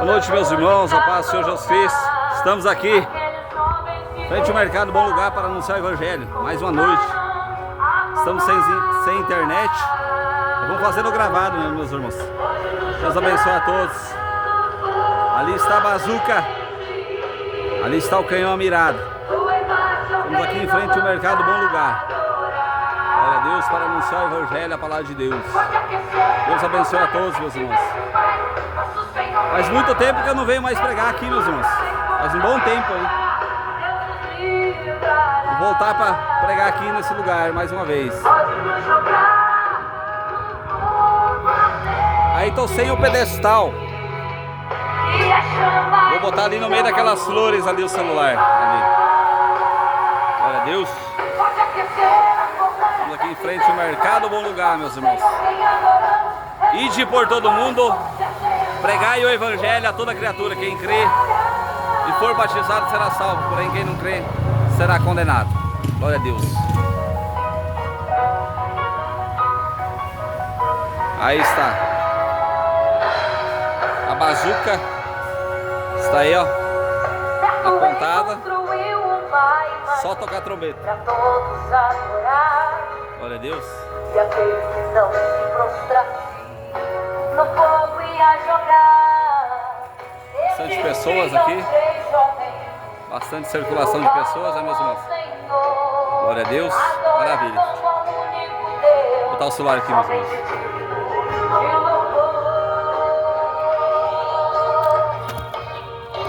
Boa noite, meus irmãos, a paz do Senhor Jesus Cristo. Estamos aqui, frente ao Mercado Bom Lugar, para anunciar o Evangelho. Mais uma noite. Estamos sem internet. Vamos fazendo gravado, né, meus irmãos? Deus abençoe a todos. Ali está a bazuca. Ali está o canhão mirado. Estamos aqui em frente ao Mercado Bom Lugar. Glória a Deus, para anunciar o Evangelho, a palavra de Deus. Deus abençoe a todos, meus irmãos. Faz muito tempo que eu não venho mais pregar aqui, meus irmãos. Faz um bom tempo, hein? Vou voltar para pregar aqui nesse lugar mais uma vez. Aí tô sem o pedestal. Vou botar ali no meio daquelas flores ali o celular. Ali. Glória a Deus. Estamos aqui em frente ao Mercado Bom Lugar, meus irmãos. Ide por todo mundo, pregai o Evangelho a toda criatura. Quem crê e for batizado será salvo, porém quem não crê será condenado. Glória a Deus. Aí está a bazuca. Está aí, ó, apontada. Só tocar trombeta. Glória a Deus. E aqueles que não se prostram no fogo ia jogar. Bastante pessoas aqui. Bastante circulação de pessoas, né, meus irmãos? Glória a Deus. Maravilha. Vou botar o celular aqui, meus irmãos.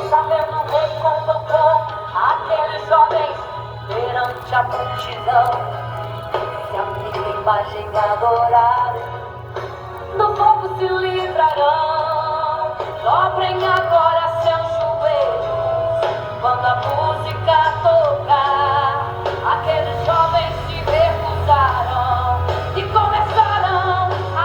Sabendo o rei convocou aqueles jovens perante a multidão. Se a minha imagem adorarem, do fogo se livrarão. Dobrem agora seus joelhos quando a música tocar. Aqueles jovens se recusarão e começarão a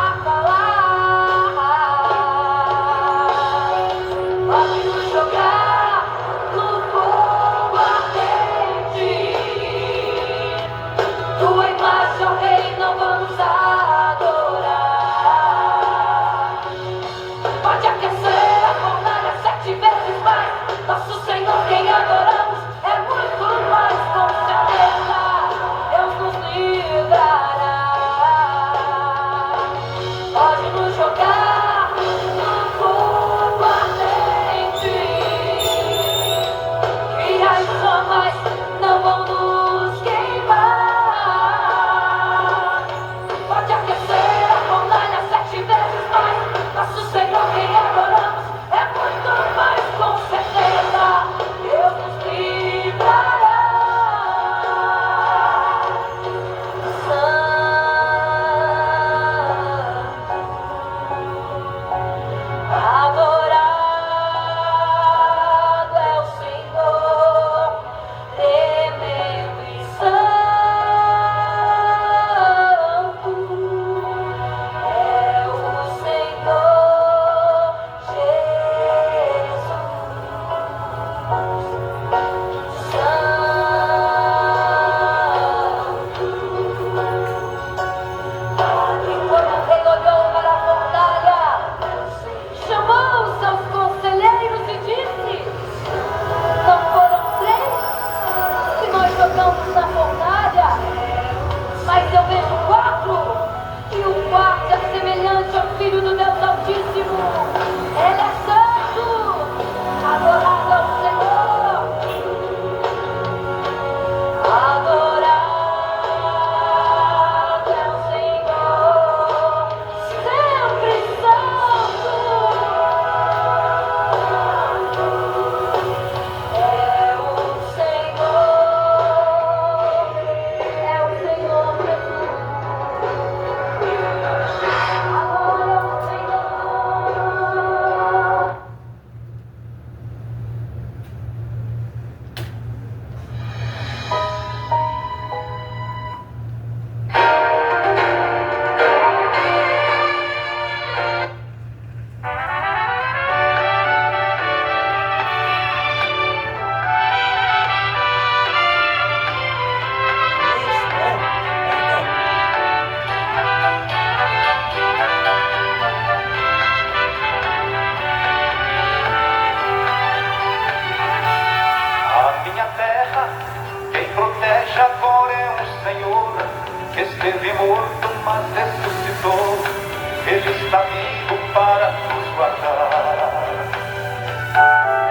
está vivo para nos guardar.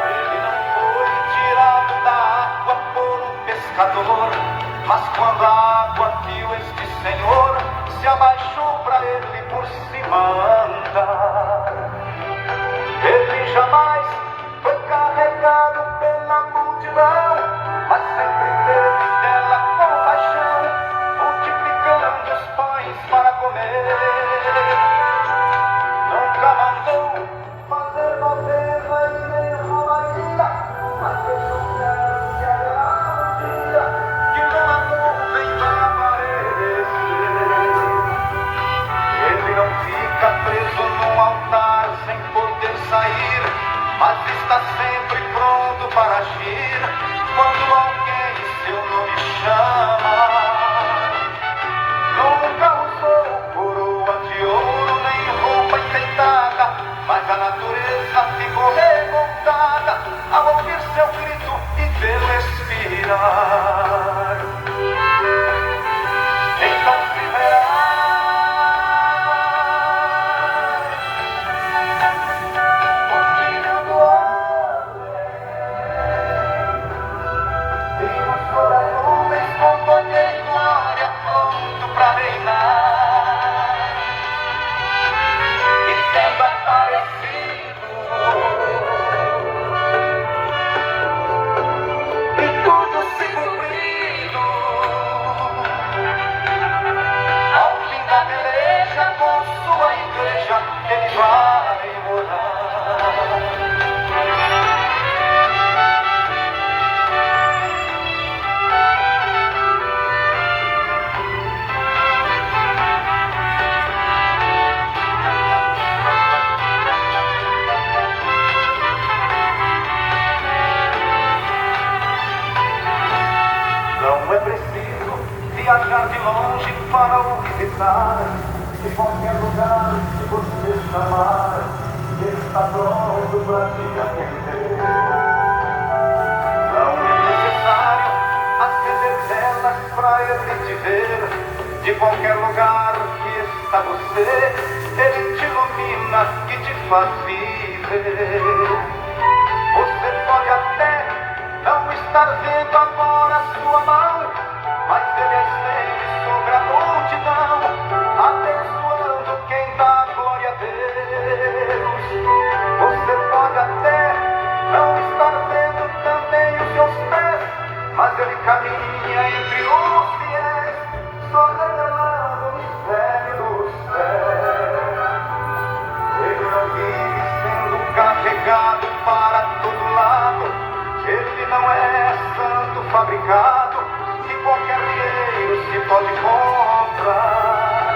Ele não foi tirado da água por um pescador, mas quando a água viu este Senhor, se abaixou para ele por cima andar. Ele jamais foi carregado pela multidão, mas sempre teve dela compaixão, multiplicando os pães para comer. Nunca mandou fazer novena e nem romaria, mas deixou certo que haverá um dia que uma nuvem vai aparecer. Ele não fica preso num altar sem poder sair, mas está sempre pronto para agir quando alguém seu nome chama. Nunca usou coroa de ouro nem roupa enfeitada, mas a natureza ficou revoltada ao ouvir seu grito e vê-lo expirar. Então se verá o Filho do Homem vindo sobre as nuvens com poder e glória, pronto para reinar. E tendo aparecido, e tudo se cumprido, ao fim da peleja com sua igreja ele vai morar. Não é preciso viajar de longe para o visitar. De qualquer lugar que você chamar, ele está pronto para te atender. Não é necessário acender velas para ele te ver. De qualquer lugar que está você, ele te ilumina e te faz viver. Você pode até não estar vendo agora a sua mão, mas ele estende sobre a multidão, abençoando quem dá glória a Deus. Você pode até não estar vendo também os seus pés, mas ele caminha entre os fiéis, só revelando o mistério dos céus. Ele não vive sendo carregado para todo lado. Ele não é santo fabricado, que qualquer dinheiro se pode comprar.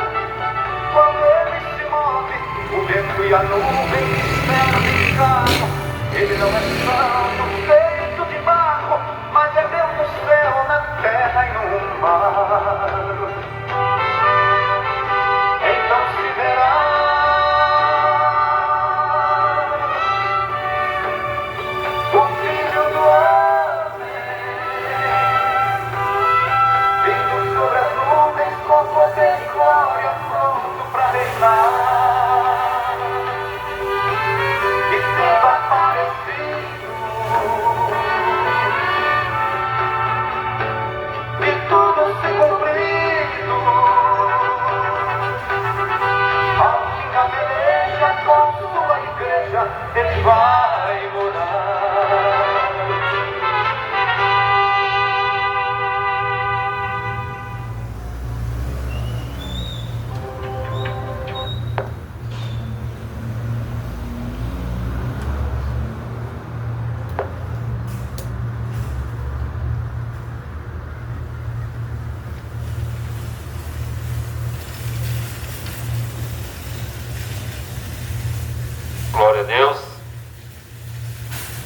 Quando ele se move, o vento e a nuvem esperam de carro. Ele não é santo feito de barro, mas é Deus no céu, na terra e no mar. Então se verá o Filho do Homem vindo sobre as nuvens com poder e glória, pronto para reinar. E tendo aparecido, e tudo se cumprido, ao fim da peleja com sua igreja ele vai morar. Glória a Deus.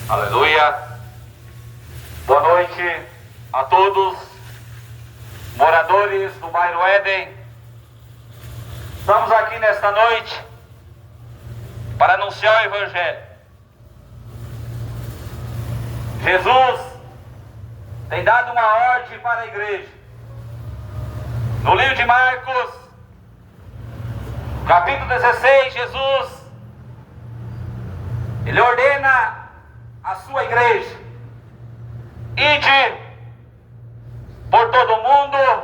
Aleluia. Boa noite a todos, moradores do bairro Éden. Estamos aqui nesta noite para anunciar o Evangelho. Jesus tem dado uma ordem para a igreja. No livro de Marcos, Capítulo 16, Jesus, ele ordena a sua igreja: ide por todo o mundo,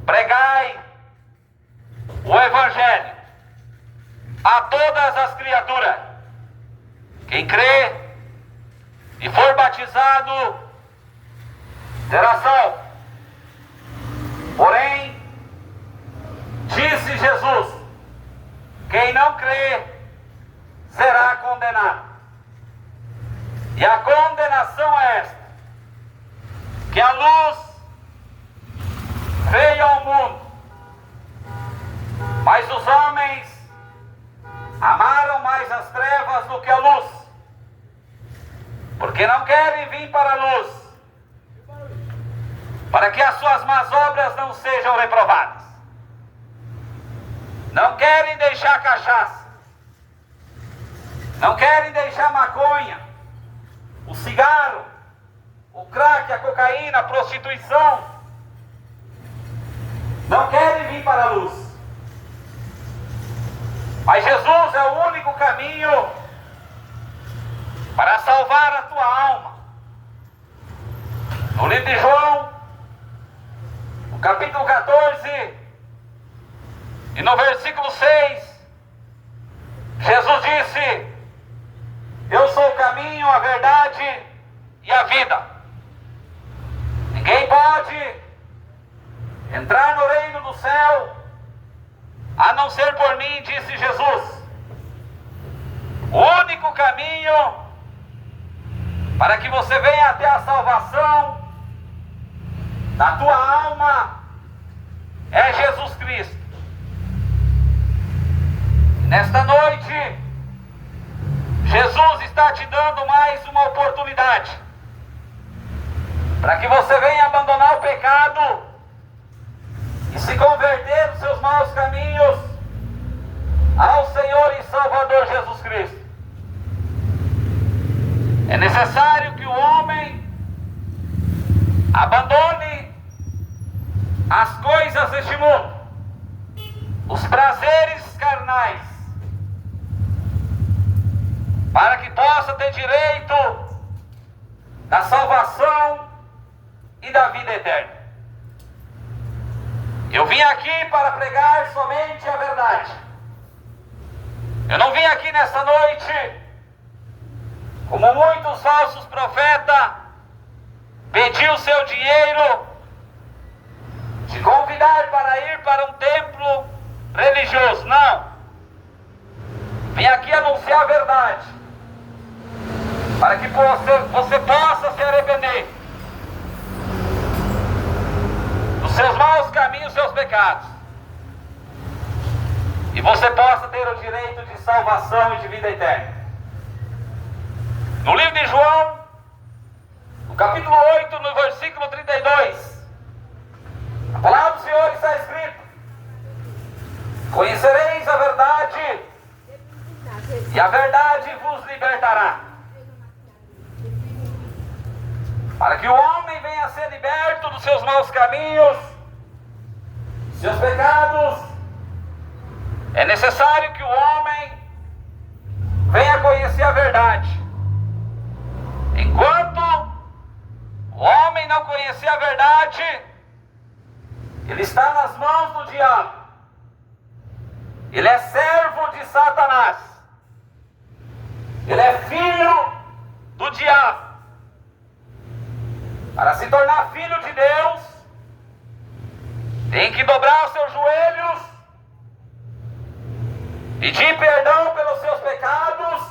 pregai o evangelho a todas as criaturas. Quem crê e for batizado será salvo. Porém, disse Jesus, quem não crê será condenado. E a condenação é esta: que a luz veio ao mundo, mas os homens amaram mais as trevas do que a luz, porque não querem vir para a luz, para que as suas más obras não sejam reprovadas. Não querem deixar cachaça, não querem deixar maconha, o cigarro, o crack, a cocaína, a prostituição. Não querem vir para a luz. Mas Jesus é o único caminho para salvar a tua alma. No livro de João, no capítulo 14, e no versículo 6, Jesus disse: eu sou o caminho, a verdade e a vida. Ninguém pode entrar no reino do céu a não ser por mim, disse Jesus. O único caminho para que você venha até a salvação da tua alma é Jesus Cristo. Nesta noite, Jesus está te dando mais uma oportunidade para que você venha abandonar o pecado e se converter dos seus maus caminhos ao Senhor e Salvador Jesus Cristo. É necessário que o homem abandone as coisas deste mundo, os prazeres carnais, para que possa ter direito da salvação e da vida eterna. Eu vim aqui para pregar somente a verdade. Eu não vim aqui nessa noite, como muitos falsos profetas, pedir o seu dinheiro, te convidar para ir para um templo religioso. Não. Vim aqui anunciar a verdade, para que você possa se arrepender dos seus maus caminhos, seus pecados, e você possa ter o direito de salvação e de vida eterna. No livro de João, no capítulo 8, no versículo 32, a palavra do Senhor está escrita: conhecereis a verdade, e a verdade vos libertará. Para que o homem venha a ser liberto dos seus maus caminhos, seus pecados, é necessário que o homem venha conhecer a verdade. Enquanto o homem não conhecer a verdade, ele está nas mãos do diabo. Ele é servo de Satanás. Ele é filho do diabo. Para se tornar filho de Deus, tem que dobrar os seus joelhos, pedir perdão pelos seus pecados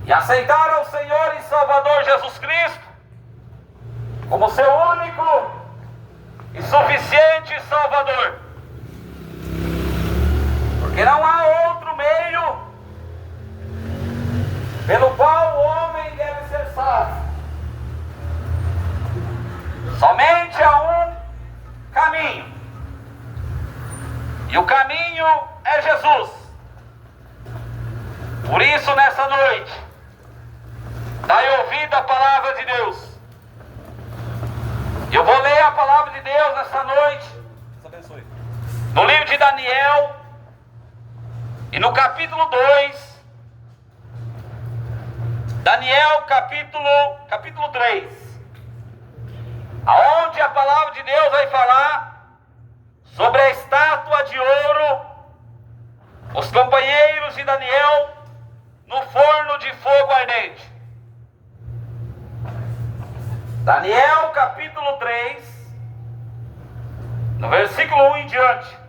e aceitar ao Senhor e Salvador Jesus Cristo como seu único e suficiente Salvador. Porque não há outro meio pelo qual o homem deve ser salvo. Somente há um caminho, e o caminho é Jesus. Por isso, nessa noite, dai ouvido à palavra de Deus. Eu vou ler a palavra de Deus nessa noite, no livro de Daniel, e no capítulo 2, Daniel capítulo 3, aonde a palavra de Deus vai falar sobre a estátua de ouro, os companheiros de Daniel no forno de fogo ardente. Daniel capítulo 3, no versículo 1 em diante.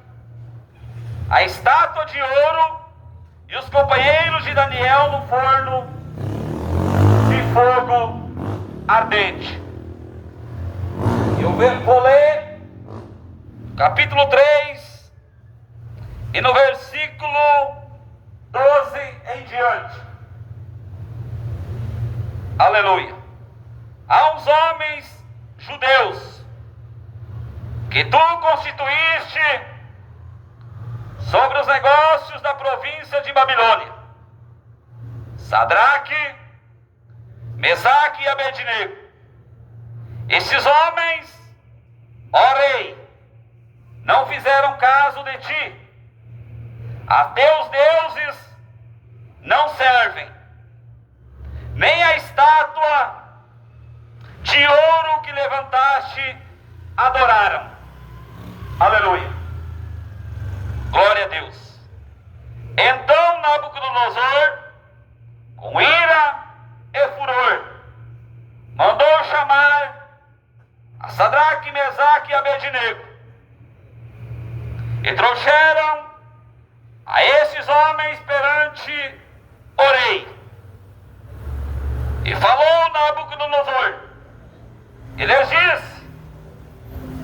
A estátua de ouro e os companheiros de Daniel no forno de fogo ardente. Eu vou ler capítulo 3 e no versículo 12 em diante. Aleluia. Há uns homens judeus que tu constituíste sobre os negócios da província de Babilônia, Sadraque, Mesaque e Abednego. Estes homens, ó rei, não fizeram caso de ti. A teus deuses não servem, nem a estátua de ouro que levantaste adoraram. Aleluia. Glória a Deus. Então Nabucodonosor, com ira e furor, mandou chamar a Sadraque, Mesaque e Abednego, e trouxeram a esses homens perante o rei. E falou Nabucodonosor, e lhes disse: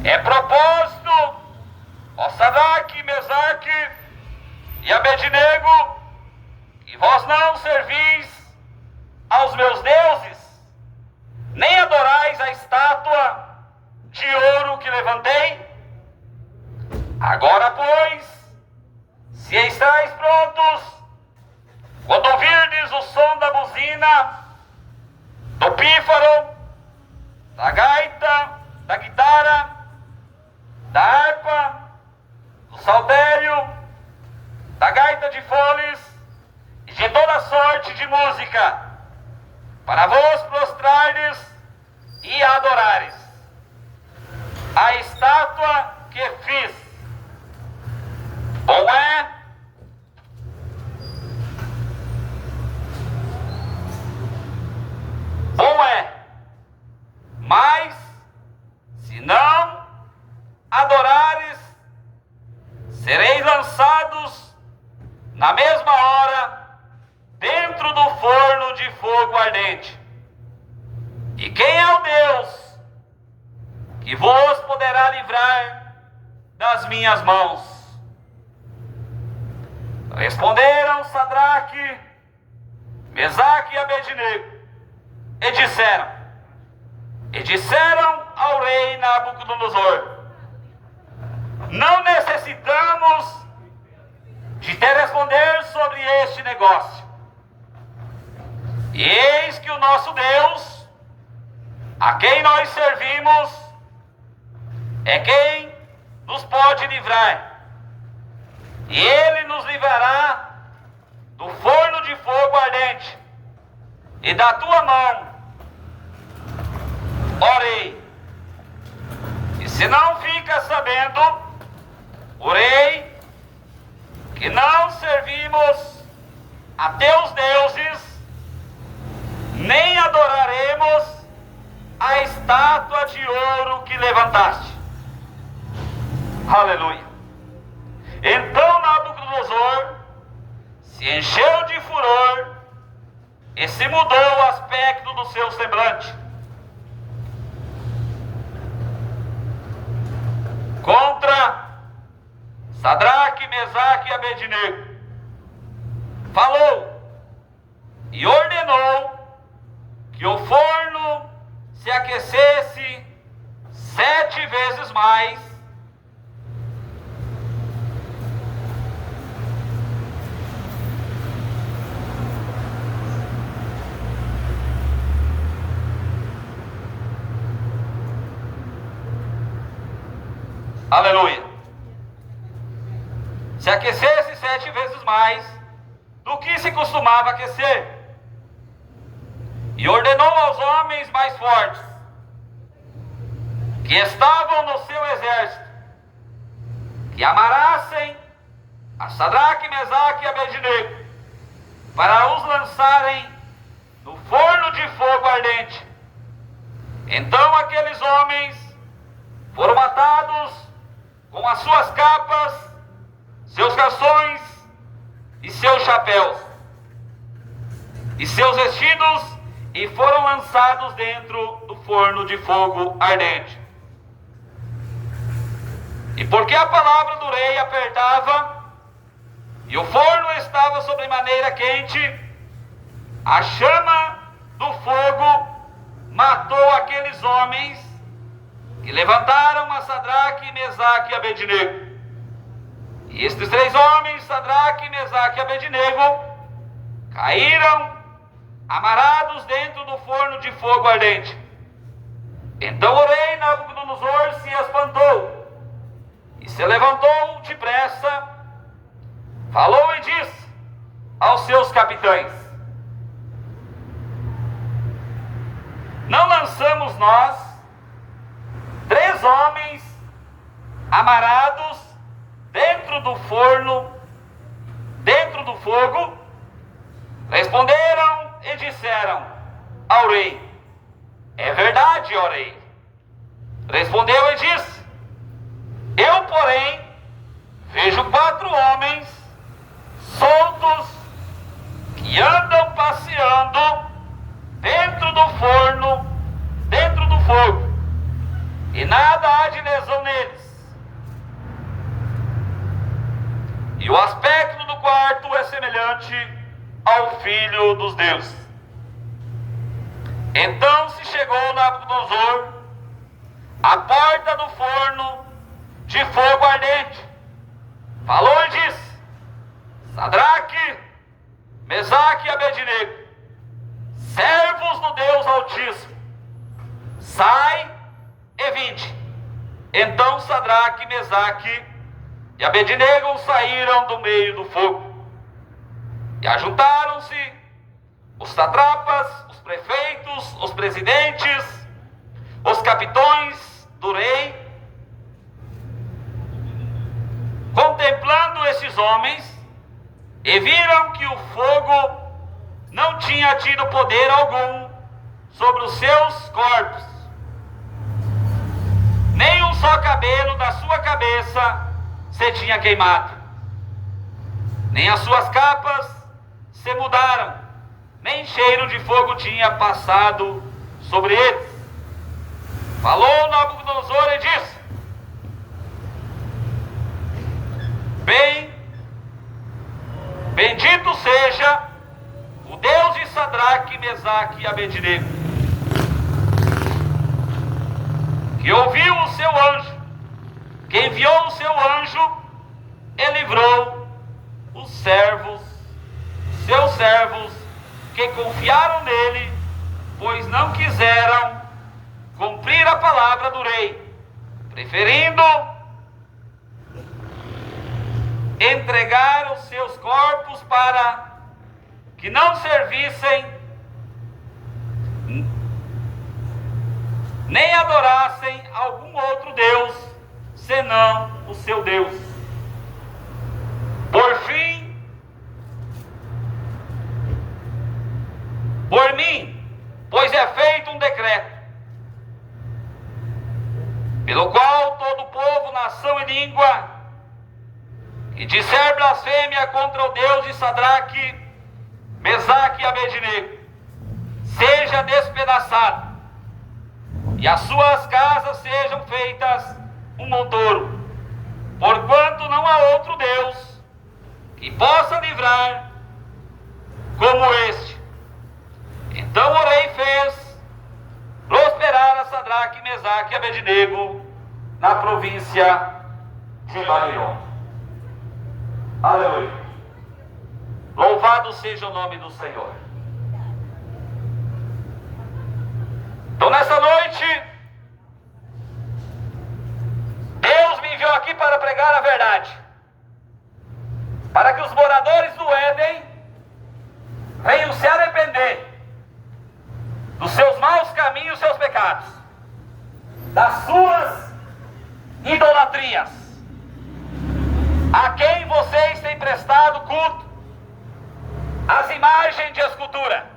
é propósito, ó Sadraque, Mesaque e Abednego, que vós não servis aos meus deuses, nem adorais a estátua de ouro que levantei. Agora, pois, se estáis prontos, quando ouvirdes o som da buzina, do pífaro, da gaita, da guitarra, da harpa, do saltério, da gaita de foles e de toda sorte de música, para vos prostrardes e adorares a estátua que fiz. Bom é, mas se não adorares, sereis lançados na mesma hora dentro do forno de fogo ardente. E quem é o Deus que vos poderá livrar das minhas mãos? Responderam Sadraque, Mesaque e Abednego, e disseram ao rei Nabucodonosor: não necessitamos de te responder sobre este negócio. E eis que o nosso Deus, a quem nós servimos, é quem nos pode livrar. E ele nos livrará do forno de fogo ardente e da tua mão, ó rei. E se não fica sabendo o rei que não servimos a teus deuses, nem adoraremos a estátua de ouro que levantaste. Aleluia. Então Nabucodonosor se encheu de furor e se mudou o aspecto do seu semblante. Contra Sadraque, Mesaque e Abednego falou e ordenou que o forno se aquecesse 7 vezes mais. Aleluia. se aquecesse 7 vezes mais do que se costumava aquecer. E ordenou aos homens mais fortes, que estavam no seu exército, que amarrassem a Sadraque, Mesaque e Abednego, para os lançarem no forno de fogo ardente. Então aqueles homens foram atados com as suas capas, seus calções e seus chapéus, e seus vestidos, e foram lançados dentro do forno de fogo ardente. E porque a palavra do rei apertava, e o forno estava sobremaneira quente, a chama do fogo matou aqueles homens que levantaram a Sadraque, Mesaque e Abednego. E estes 3 homens, Sadraque, Mesaque e Abednego, caíram amarrados dentro do forno de fogo ardente. Então o rei Nabucodonosor se espantou e se levantou depressa, falou e disse aos seus capitães: não lançamos nós 3 homens amarrados dentro do forno, dentro do fogo? Responderam e disseram ao rei: é verdade, ó rei. Respondeu e disse: eu, porém, vejo 4 homens soltos que andam passeando dentro do forno, dentro do fogo, e nada há de lesão neles. E o aspecto do quarto é semelhante ao filho dos deuses. Então se chegou Nabucodonosor à porta do forno de fogo ardente, falou e disse: Sadraque, Mesaque e Abednego, servos do Deus Altíssimo, sai e vinde. Então Sadraque, Mesaque e Abednego saíram do meio do fogo. E ajuntaram-se os satrapas, os prefeitos, os presidentes, os capitões do rei, contemplando esses homens, e viram que o fogo não tinha tido poder algum sobre os seus corpos, nem um só cabelo da sua cabeça se tinha queimado, nem as suas capas se mudaram, nem cheiro de fogo tinha passado sobre eles. Falou Nabucodonosor e disse: bendito seja o Deus de Sadraque, Mesaque e Abednego, que ouviu o seu anjo, que enviou o seu anjo e livrou os seus servos que confiaram nele, pois não quiseram cumprir a palavra do rei, preferindo entregar os seus corpos para que não servissem nem adorassem algum outro Deus senão o seu Deus. Por mim, pois é feito um decreto, pelo qual todo povo, nação e língua, que disser blasfêmia contra o Deus de Sadraque, Mesaque e Abednego, seja despedaçado, e as suas casas sejam feitas um monturo, porquanto não há outro Deus que possa livrar como este. Então o rei fez prosperar a Sadraque, Mesaque e Abednego na província de Babilônia. Aleluia. Louvado seja o nome do Senhor. Então nessa noite, Deus me enviou aqui para pregar a verdade. para que os moradores do Éden venham se arrepender dos seus maus caminhos, seus pecados, das suas idolatrias, a quem vocês têm prestado culto, as imagens de escultura.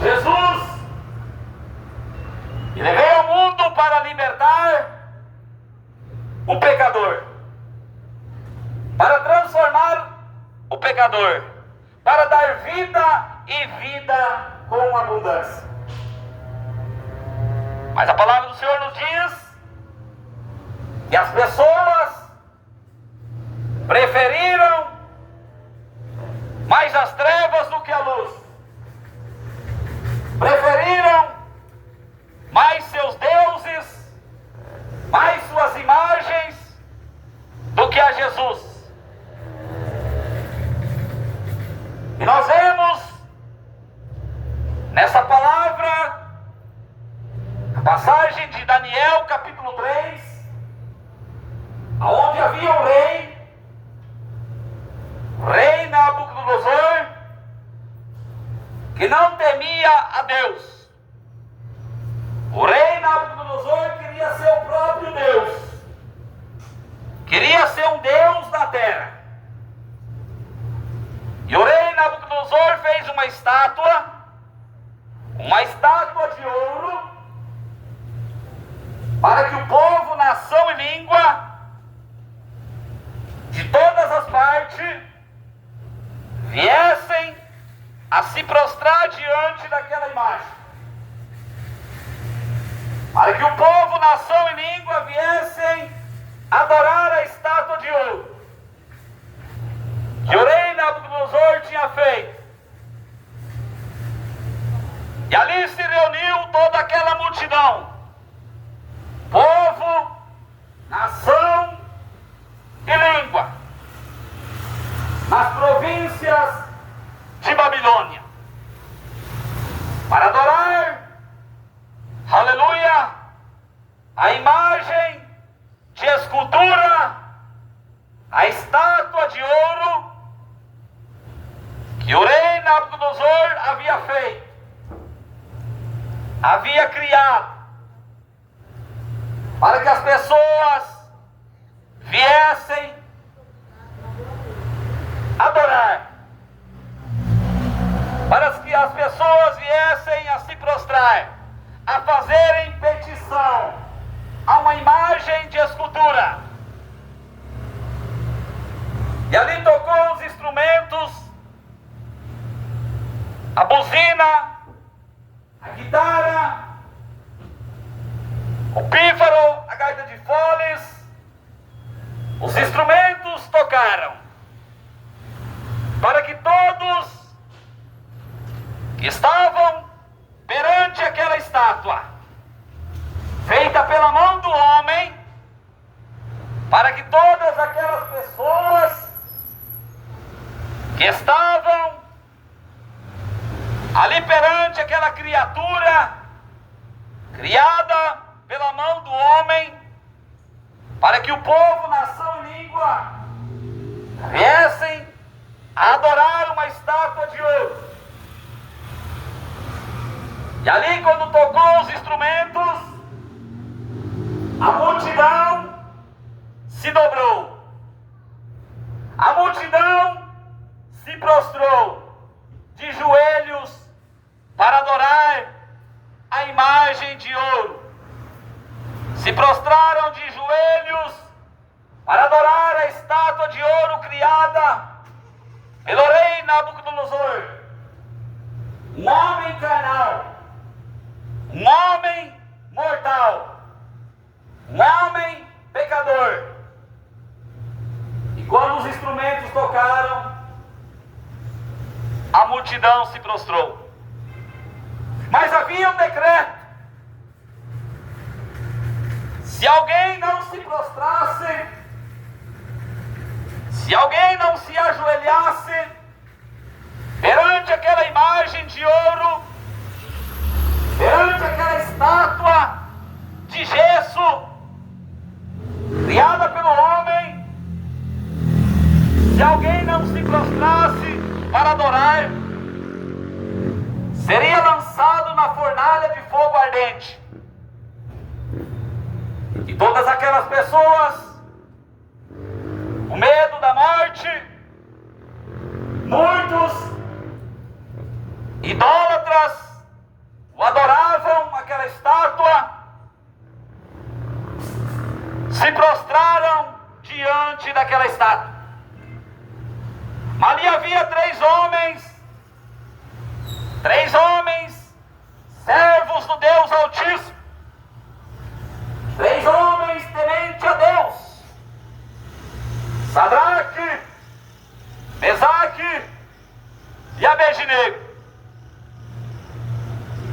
Jesus, ele veio ao mundo para libertar o pecador, para transformar o pecador, para dar vida e vida com abundância. Mas a palavra do Senhor nos diz que as pessoas preferiram mais as trevas do que a luz, preferiram mais seus deuses, mais suas imagens do que a Jesus. E nós vemos nessa palavra a passagem de Daniel capítulo 3, onde havia um rei Nabucodonosor, que não temia a Deus. O rei Nabucodonosor queria ser o próprio Deus, queria ser um Deus na terra. E o rei Nabucodonosor fez uma estátua de ouro, para que o povo, nação e língua de todas as partes viessem a se prostrar diante daquela imagem, para que o povo, nação e língua viessem adorar a estátua de ouro que o rei Nabucodonosor tinha feito. E ali se reuniu toda aquela multidão, povo, nação e língua, nas províncias de Babilônia, para adorar, aleluia, a imagem de escultura, a estátua de ouro que o rei Nabucodonosor havia feito, havia criado, para que as pessoas viessem adorar, para que as pessoas viessem a se prostrar, a fazerem petição a uma imagem de escultura. E ali tocou os instrumentos, a buzina, a guitarra, o pífaro, a gaita de foles. Os instrumentos tocaram, para que todos que estavam perante aquela estátua, feita pela mão do homem, para que todas aquelas pessoas que estavam ali perante aquela criatura criada pela mão do homem, para que o povo, nação e língua viessem a adorar uma estátua de ouro. E ali, quando tocou os instrumentos, a multidão se dobrou, a multidão se prostrou de joelhos para adorar a imagem de ouro, se prostraram de joelhos para adorar a estátua de ouro criada pelo rei Nabucodonosor, um homem carnal, um homem mortal, um homem pecador. E quando os instrumentos tocaram, a multidão se prostrou. Mas havia um decreto: se alguém não se prostrasse, se alguém não se ajoelhasse perante aquela imagem de ouro, perante aquela estátua de gesso, criada pelo homem, se alguém não se prostrasse para adorar, seria lançado na fornalha de fogo ardente. E todas aquelas pessoas, o medo da morte, muitos idólatras o adoravam, aquela estátua, se prostraram diante daquela estátua. Ali havia três homens, servos do Deus Altíssimo, três homens tementes a Deus: Sadraque, Mesaque e Abednego.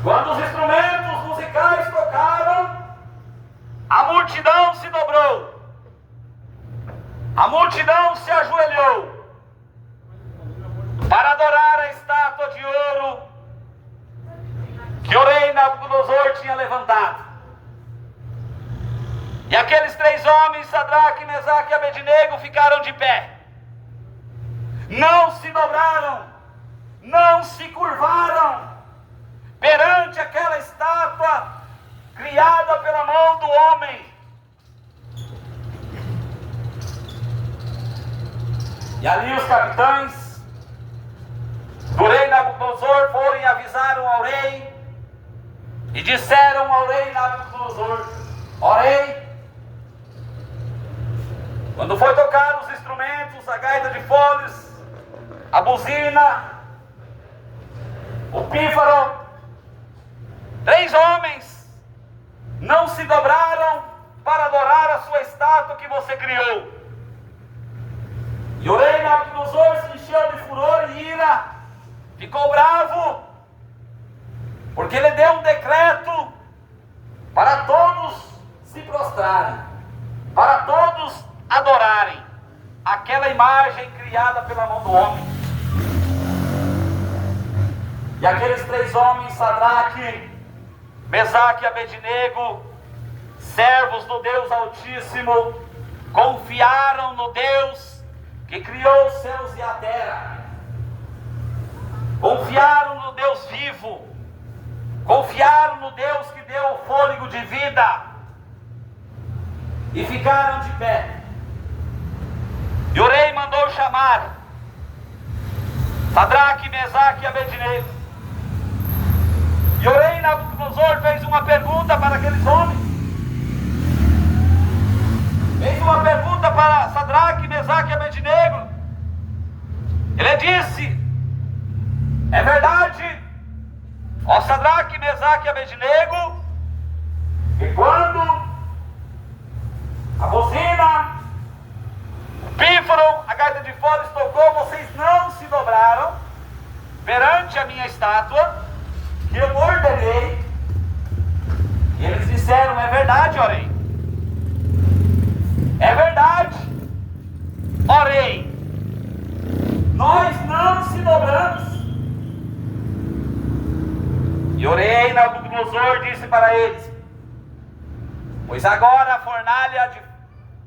Quando os instrumentos musicais tocaram, a multidão se dobrou, a multidão se ajoelhou para adorar a estátua de ouro que o rei Nabucodonosor tinha levantado. E aqueles três homens, Sadraque, Mesaque e Abednego, ficaram de pé. Não se dobraram, não se curvaram perante aquela estátua criada pela mão do homem. E ali os capitães do rei Nabucodonosor foram e avisaram ao rei e disseram ao rei Nabucodonosor: ó rei, quando foi tocar os instrumentos, a gaita de foles, a buzina, o pífaro, três homens não se dobraram para adorar a sua estátua que você criou. E o rei Nabucodonosor se encheu de furor e ira, ficou bravo, porque ele deu um decreto para todos se prostrarem, para todos adorarem aquela imagem criada pela mão do homem. E aqueles três homens, Sadraque, Mesaque e Abednego, servos do Deus Altíssimo, confiaram no Deus que criou os céus e a terra, confiaram no Deus vivo, confiaram no Deus que deu o fôlego de vida, e ficaram de pé. E o rei mandou chamar Sadraque, Mesaque e Abednego. E o rei Nabucodonosor fez uma pergunta para aqueles homens. Fez uma pergunta para Sadraque, Mesaque e Abednego. Ele disse: é verdade, ó Sadraque, Mesaque e Abednego, que quando a buzina, o pífaro, a gaita de foles tocou, vocês não se dobraram perante a minha estátua que eu ordenei. E eles disseram: é verdade, ó rei. É verdade, ó rei. Nós não se dobramos. E o rei Nabucodonosor disse para eles: pois agora a fornalha de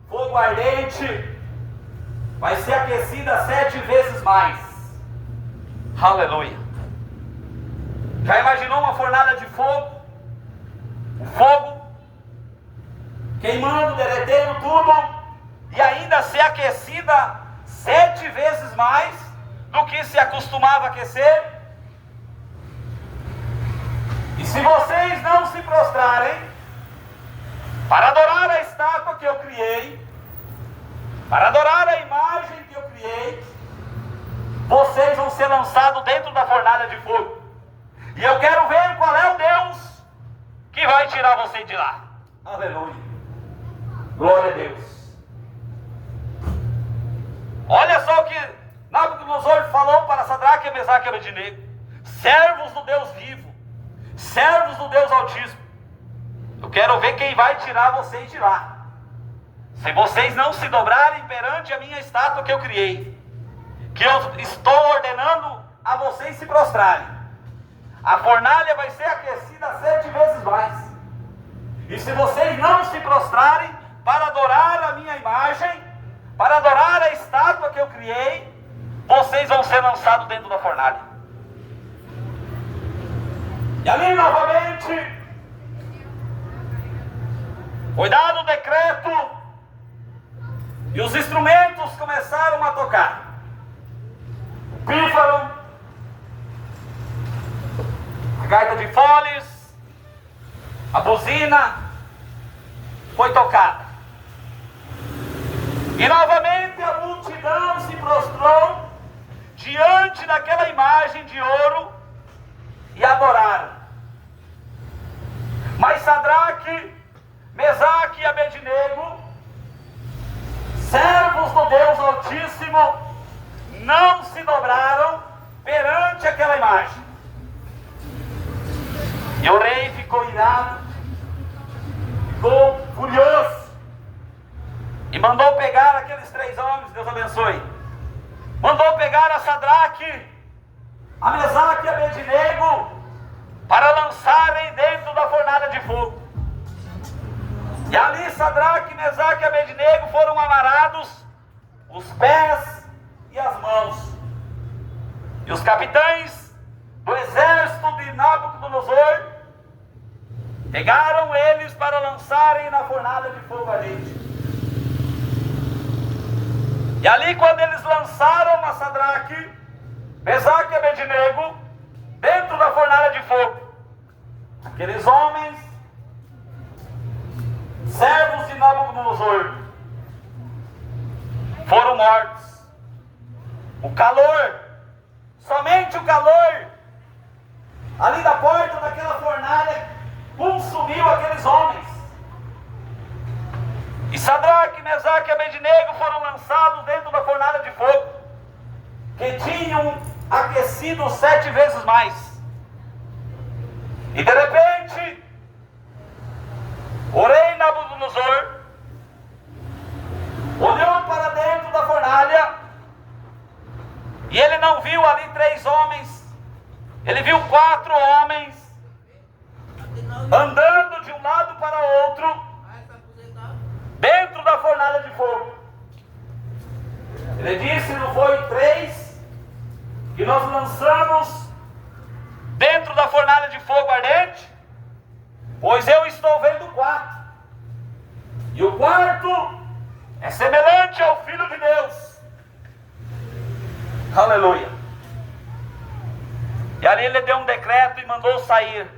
fogo ardente vai ser aquecida 7 vezes mais. Aleluia. Já imaginou uma fornalha de fogo? O fogo queimando, derretendo tudo, e ainda ser aquecida 7 vezes mais do que se acostumava a aquecer? E se vocês não se prostrarem para adorar a estátua que eu criei, para adorar a imagem que eu criei, vocês vão ser lançados dentro da fornalha de fogo. E eu quero ver qual é o Deus que vai tirar você de lá. Aleluia. Glória a Deus. Olha só o que Nabucodonosor falou para Sadraque, Mesaque e Abednego, servos do Deus vivo, servos do Deus Altíssimo. Eu quero ver quem vai tirar vocês de lá, se vocês não se dobrarem perante a minha estátua que eu criei, que eu estou ordenando a vocês se prostrarem. A fornalha vai ser aquecida 7 vezes mais. E se vocês não se prostrarem, para adorar a minha imagem, para adorar a estátua que eu criei, vocês vão ser lançados dentro da fornalha. E ali novamente foi dado o decreto e os instrumentos começaram a tocar. O pífaro, a gaita de foles, a buzina foi tocada. E novamente a multidão se prostrou diante daquela imagem de ouro e adoraram. Mas Sadraque, Mesaque e Abednego, servos do Deus Altíssimo, não se dobraram perante aquela imagem. E o rei ficou irado, ficou furioso, e mandou pegar aqueles 3 homens, Deus abençoe. Mandou pegar a Sadraque, a Mesaque e a Abednego, para lançarem dentro da fornalha de fogo. E ali Sadraque, Mesaque e Abednego foram amarrados os pés e as mãos. E os capitães do exército de Nabucodonosor pegaram eles para lançarem na fornalha de fogo ardente. E ali, quando eles lançaram a Sadraque, Mesaque e Abednego dentro da fornalha de fogo, aqueles homens, servos de Nabucodonosor, foram mortos. O calor, somente o calor ali da porta daquela fornalha consumiu aqueles homens. E Sadraque, Mesaque e Abednego foram lançados dentro da fornalha de fogo, que tinham aquecido 7 vezes mais. E de repente, o rei Nabucodonosor olhou para dentro da fornalha e ele não viu ali 3 homens, ele viu 4 homens andando de um lado para o outro dentro da fornalha de fogo. Ele disse: não foi 3 que nós lançamos dentro da fornalha de fogo ardente? Pois eu estou vendo 4. E o 4 é semelhante ao Filho de Deus. Aleluia. E ali ele deu um decreto e mandou sair.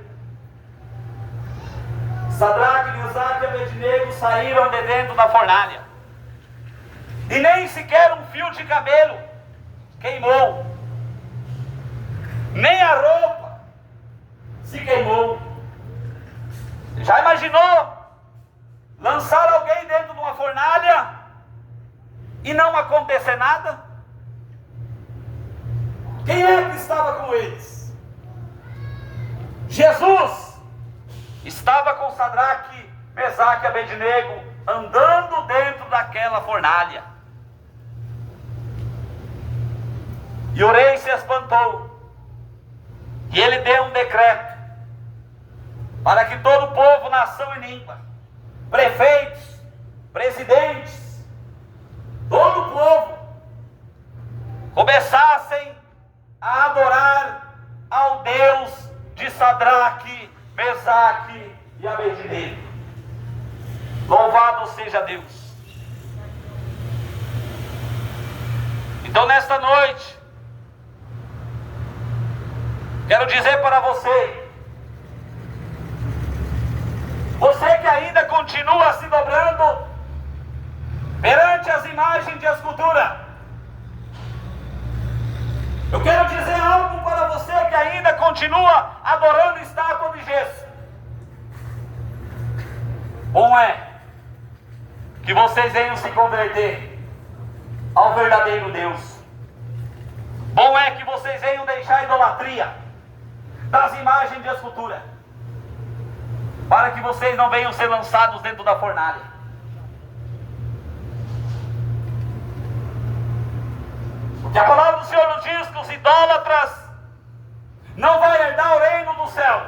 Sadraque, Mesaque e Abednego saíram de dentro da fornalha. E nem sequer um fio de cabelo queimou. Nem a roupa se queimou. Já imaginou lançar alguém dentro de uma fornalha e não acontecer nada? Quem é que estava com eles? Jesus estava com Sadraque, Mesaque e Abednego andando dentro daquela fornalha. E o rei se espantou. E ele deu um decreto para que todo o povo, nação e língua, prefeitos, presidentes, todo o povo começassem a adorar ao Deus de Sadraque, Mesaque e Abednego. Louvado seja Deus. Então nesta noite quero dizer para você, você que ainda continua se dobrando perante as imagens de escultura, eu quero dizer algo para você que ainda continua adorando estátua de gesso. Bom é que vocês venham se converter ao verdadeiro Deus. Bom é que vocês venham deixar a idolatria das imagens de escultura, para que vocês não venham ser lançados dentro da fornalha. Porque a palavra do Senhor nos diz que os idólatras não vão herdar o reino do céu.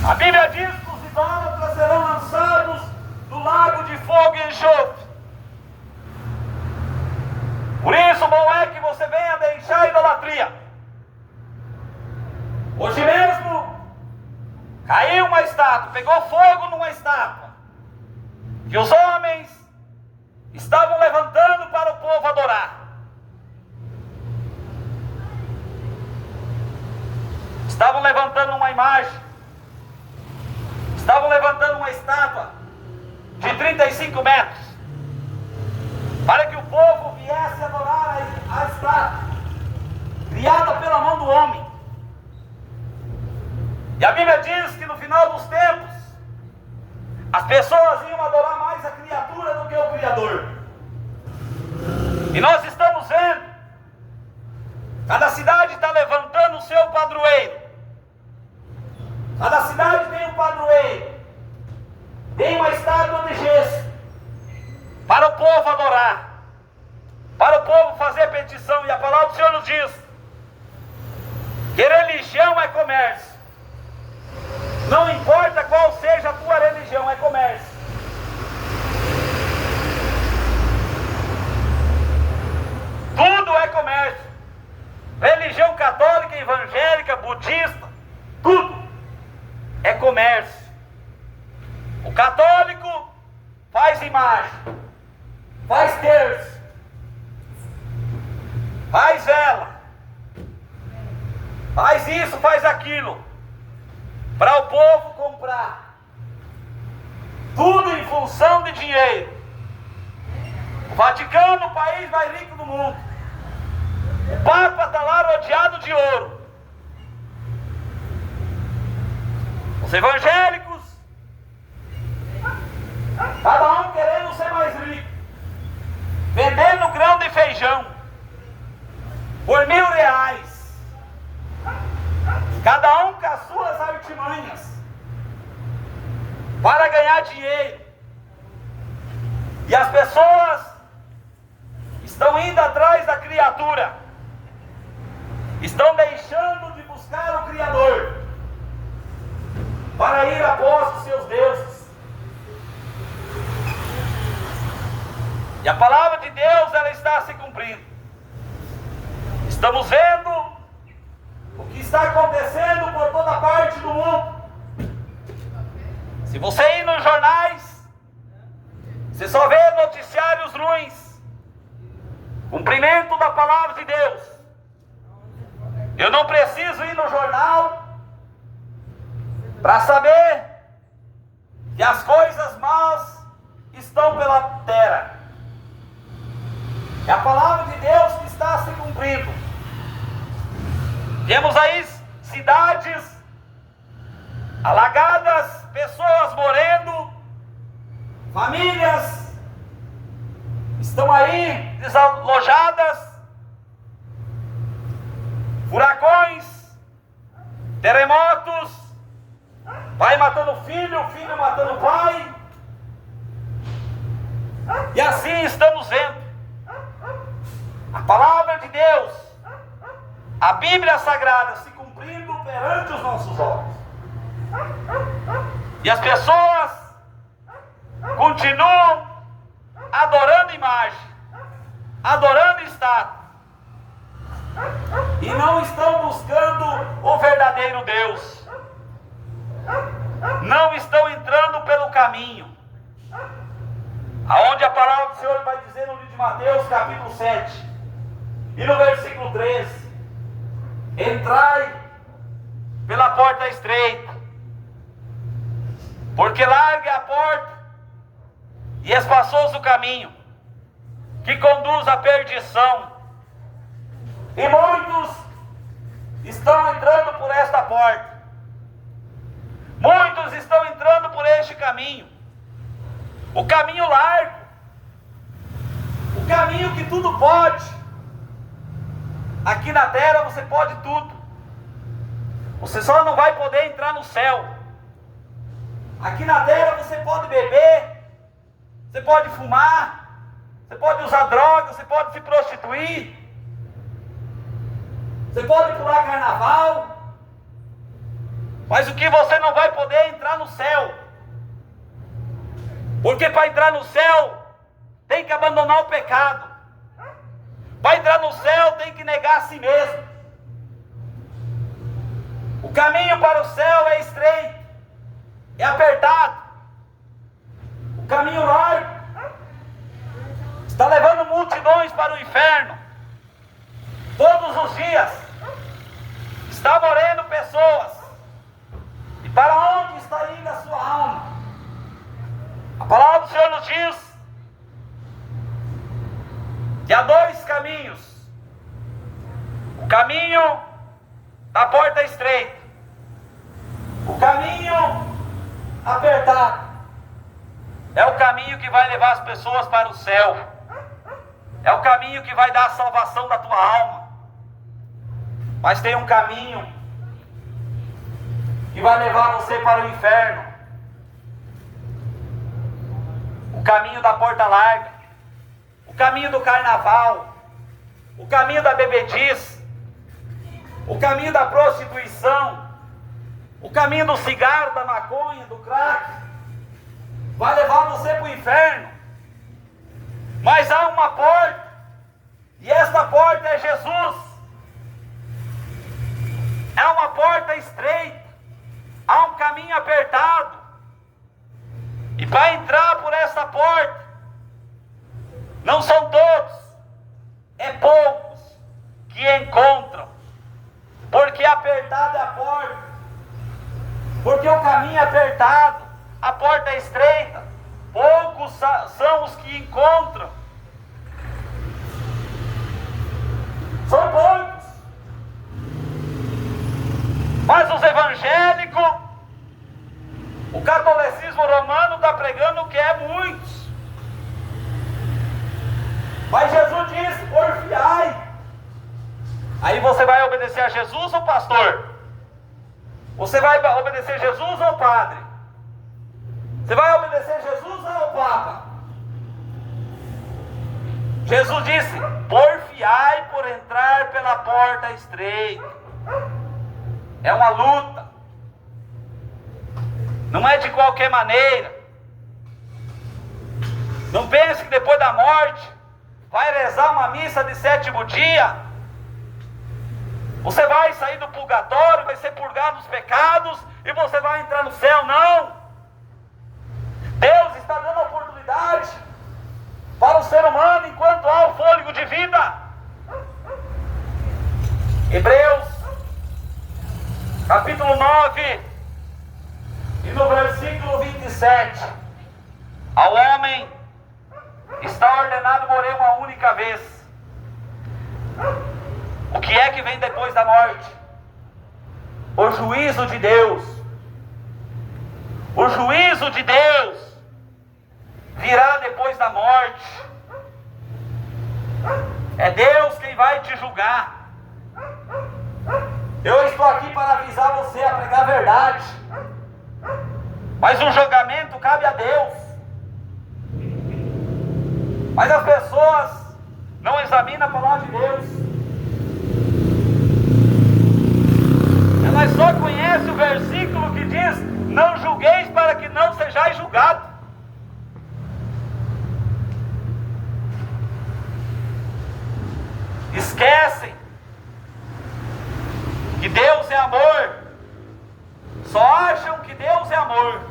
A Bíblia diz que os idólatras serão lançados no lago de fogo e enxofre. Por isso, bom é que você venha deixar a idolatria. Hoje mesmo, caiu uma estátua, pegou fogo numa estátua, que os homens estavam levantando para o povo adorar. Estavam levantando uma imagem, estavam levantando uma estátua de 35 metros, para que o povo viesse adorar a estátua, criada pela mão do homem. E a Bíblia diz que no final dos tempos, as pessoas iam adorar mais a criatura do que o Criador. E nós estamos vendo, cada cidade está levantando o seu padroeiro. Cada cidade tem um padroeiro, tem uma estátua de gesso, para o povo adorar, para o povo fazer petição. E a palavra do Senhor nos diz que religião é comércio. Não importa qual seja a tua religião, é comércio. Tudo é comércio. Religião católica, evangélica, budista, tudo é comércio. O católico faz imagem, faz terço, faz vela, faz isso, faz aquilo, para o povo comprar. Tudo em função de dinheiro. O Vaticano, o país mais rico do mundo. O Papa está lá rodeado de ouro. Os evangélicos, cada um querendo ser mais rico, vendendo grão de feijão por R$1.000, cada um com as suas artimanhas para ganhar dinheiro. E as pessoas estão indo atrás da criatura, estão deixando de buscar o Criador para ir após os seus deuses. E a palavra de Deus, ela está se cumprindo. Estamos vendo o que está acontecendo por toda parte do mundo. Se você ir nos jornais, você só vê noticiários ruins. Cumprimento da palavra de Deus. Eu não preciso ir no jornal para saber que as coisas más estão pela terra. É a palavra de Deus que está se cumprindo. Temos aí cidades alagadas, pessoas morrendo, famílias estão aí desalojadas, furacões, terremotos, pai matando filho, filho matando pai, e assim estamos vendo. A palavra de Deus, a Bíblia Sagrada se cumprindo perante os nossos olhos. E as pessoas continuam adorando imagem, adorando estátua, e não estão buscando o verdadeiro Deus. Não estão entrando pelo caminho, aonde a palavra do Senhor vai dizer no livro de Mateus, capítulo 7, e no versículo 13: entrai pela porta estreita, porque larga é a porta e espaçoso o caminho que conduz à perdição, e muitos estão entrando por esta porta. Muitos estão entrando por este caminho, o caminho largo, o caminho que tudo pode. Aqui na terra você pode tudo, você só não vai poder entrar no céu. Aqui na terra você pode beber, você pode fumar, você pode usar drogas, você pode se prostituir, você pode pular carnaval, mas o que você não vai poder é entrar no céu. Porque para entrar no céu, tem que abandonar o pecado. Para entrar no céu, tem que negar a si mesmo. O caminho para o céu é estreito, é apertado. O caminho largo está levando multidões para o inferno. Todos os dias está morrendo pessoas. E para onde está indo a sua alma? A palavra do Senhor nos diz que há dois caminhos. O caminho da porta estreita, o caminho apertado, é o caminho que vai levar as pessoas para o céu. É o caminho que vai dar a salvação da tua alma. Mas tem um caminho que vai levar você para o inferno. O caminho da porta larga, o caminho do carnaval, o caminho da bebedice, o caminho da prostituição, o caminho do cigarro, da maconha, do crack, vai levar você para o inferno. Mas há uma porta, e esta porta é Jesus. É uma porta estreita, há um caminho apertado, e para entrar por essa porta, não são todos, é poucos que encontram, porque apertada é a porta, porque o caminho é apertado, a porta é estreita, poucos são os que encontram, são poucos. Mas os evangélicos, o catolicismo romano está pregando que é muitos. Mas Jesus disse: porfiai. Aí você vai obedecer a Jesus ou pastor? Você vai obedecer Jesus ou padre? Você vai obedecer Jesus ou Papa? Jesus disse: porfiai por entrar pela porta estreita. É uma luta. Não é de qualquer maneira. Não pense que depois da morte vai rezar uma missa de 7º dia, você vai sair do purgatório, vai ser purgado dos pecados e você vai entrar no céu. Não. Deus está dando oportunidade para o ser humano enquanto há o fôlego de vida. Hebreus capítulo 9 e no versículo 27, ao homem está ordenado morrer uma única vez. O que é que vem depois da morte? O juízo de Deus. O juízo de Deus virá depois da morte. É Deus quem vai te julgar. Eu estou aqui para avisar você a pregar a verdade. Mas o julgamento cabe a Deus. Mas as pessoas não examinam a palavra de Deus. Elas só conhecem o versículo que diz: não julgueis para que não sejais julgados. Esquecem que Deus é amor. Só acham que Deus é amor.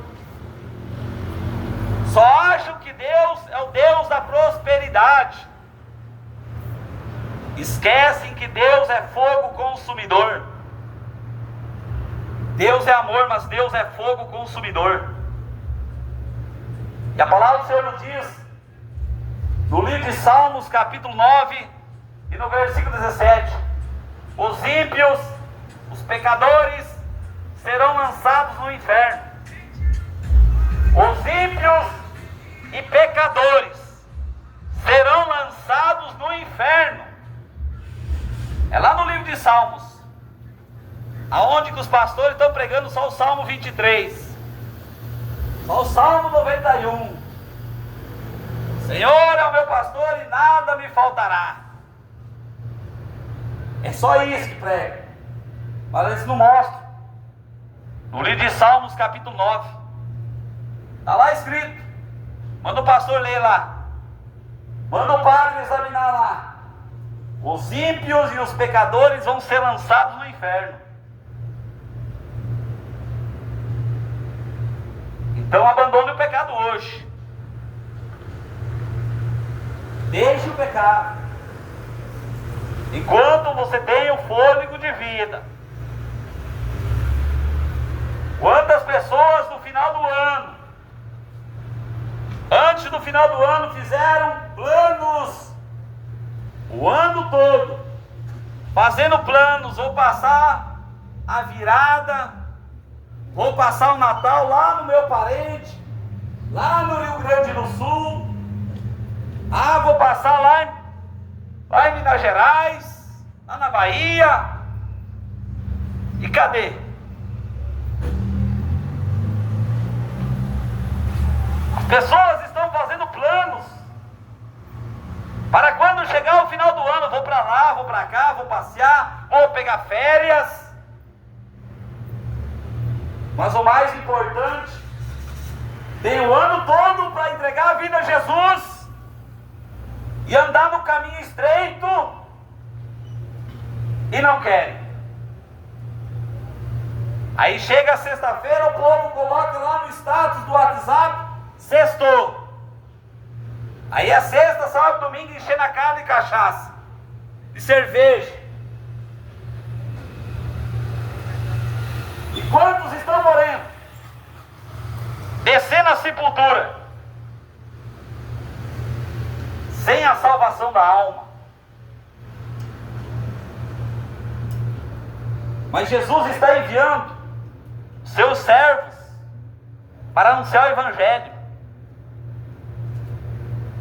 Só acham que Deus é o Deus da prosperidade. Esquecem que Deus é fogo consumidor. Deus é amor, mas Deus é fogo consumidor. E a palavra do Senhor nos diz, no livro de Salmos, capítulo 9, e no versículo 17: os ímpios, os pecadores, serão lançados no inferno. Os ímpios e pecadores serão lançados no inferno. É lá no livro de Salmos, aonde que os pastores estão pregando só o Salmo 23, só o Salmo 91. Senhor é o meu pastor e nada me faltará. É só isso que prega, mas eles não mostram. No livro de Salmos, capítulo 9, está lá escrito: Manda o pastor ler lá. Manda o padre examinar lá. Os ímpios e os pecadores vão ser lançados no inferno. Então abandone o pecado hoje. Deixe o pecado. Enquanto você tem o fôlego de vida. Quantas pessoas no final do ano, antes do final do ano, fizeram planos o ano todo, fazendo planos, vou passar a virada, vou passar o Natal lá no meu parente, lá no Rio Grande do Sul, vou passar lá em Minas Gerais, lá na Bahia, e cadê? As pessoas estão fazendo planos, para quando chegar o final do ano, vou para lá, vou para cá, vou passear, vou pegar férias. Mas o mais importante, tem o ano todo para entregar a vida a Jesus e andar no caminho estreito e não querem. Aí chega a sexta-feira, o povo coloca lá no status do WhatsApp: sextou. Aí é sexta, sábado, domingo, enchendo a cara de cachaça, de cerveja. E quantos estão morrendo? Descendo a sepultura, sem a salvação da alma. Mas Jesus está enviando seus servos para anunciar o Evangelho.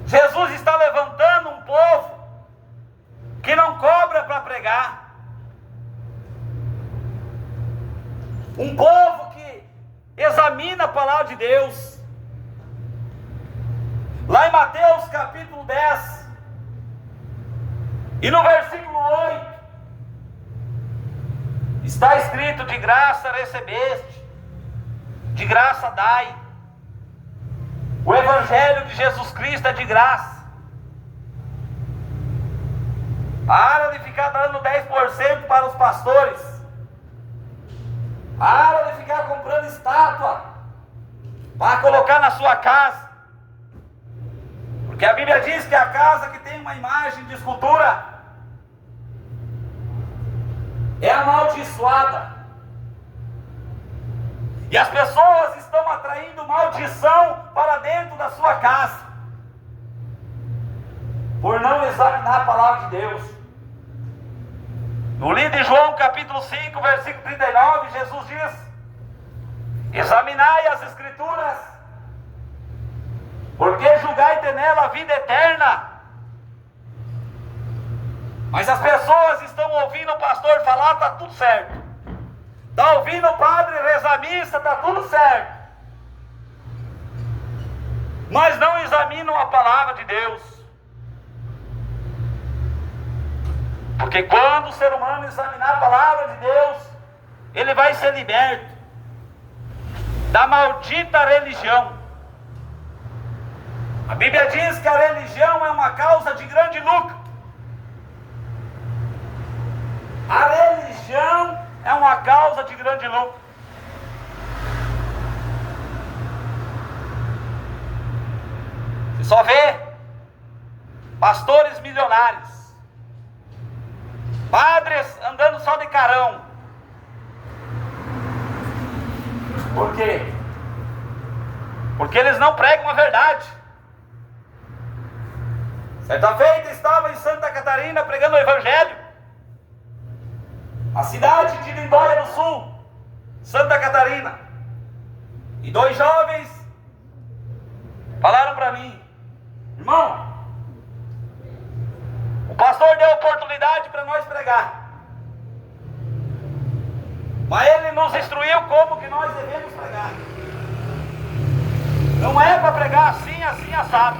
Jesus está levantando um povo que não cobra para pregar. Um povo que examina a palavra de Deus. Lá em Mateus capítulo 10 e no versículo 8 está escrito: de graça recebeste, de graça dai. O Evangelho de Jesus Cristo é de graça. Para de ficar dando 10% para os pastores. Para de ficar comprando estátua para colocar na sua casa. Porque a Bíblia diz que a casa que tem uma imagem de escultura é amaldiçoada. E as pessoas estão atraindo maldição para dentro da sua casa, por não examinar a palavra de Deus. No livro de João capítulo 5, versículo 39, Jesus diz: examinai as Escrituras, porque julgai nela a vida eterna. Mas as pessoas estão ouvindo o pastor falar, está tudo certo. Está ouvindo o padre rezar a missa, está tudo certo. Mas não examinam a palavra de Deus. Porque quando o ser humano examinar a palavra de Deus, ele vai ser liberto da maldita religião. A Bíblia diz que a religião é uma causa de grande lucro. A religião é uma causa de grande lucro. Você só vê pastores milionários, padres andando só de carão. Por quê? Porque eles não pregam a verdade. Certa feita estava em Santa Catarina pregando o Evangelho. A cidade de Lindóia do Sul, Santa Catarina. E 2 jovens falaram para mim: irmão, o pastor deu oportunidade para nós pregar, mas ele nos instruiu como que nós devemos pregar. Não é para pregar assim, assim, assado,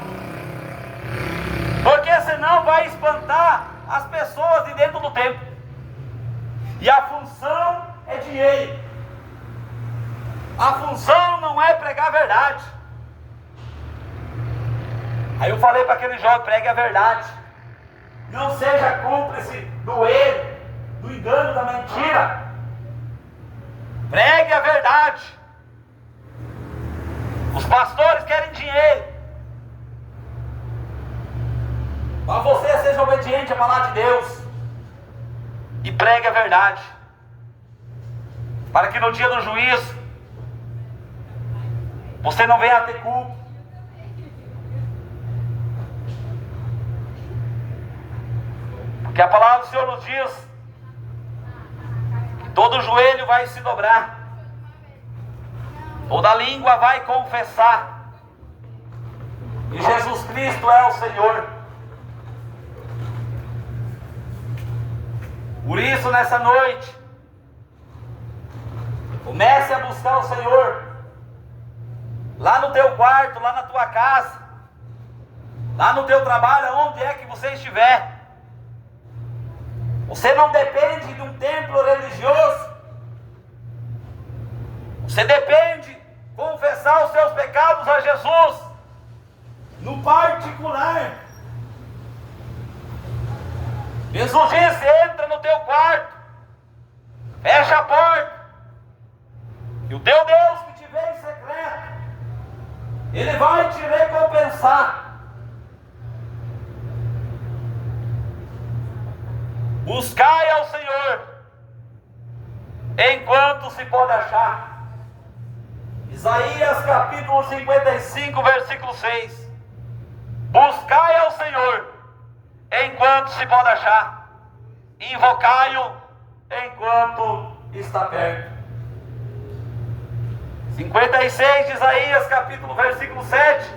porque senão vai espantar as pessoas de dentro do templo. E a função é dinheiro. A função não é pregar a verdade. Aí eu falei para aquele jovem: pregue a verdade. Não seja cúmplice do erro, do engano, da mentira. Pregue a verdade. Os pastores querem dinheiro. Mas você seja obediente à palavra de Deus e pregue a verdade, para que no dia do juízo você não venha a ter culpa. Porque a palavra do Senhor nos diz que todo joelho vai se dobrar, toda língua vai confessar que Jesus Cristo é o Senhor. Por isso, nessa noite, comece a buscar o Senhor, lá no teu quarto, lá na tua casa, lá no teu trabalho, onde é que você estiver. Você não depende de um templo religioso. Você depende de confessar os seus pecados a Jesus no particular. Jesus disse: entra no teu quarto, fecha a porta, e o teu Deus que te vê em secreto, Ele vai te recompensar. Buscai ao Senhor enquanto se pode achar. Isaías capítulo 55, versículo 6. Buscai ao Senhor enquanto se pode achar, invocai-o enquanto está perto. 56 de Isaías capítulo versículo 7.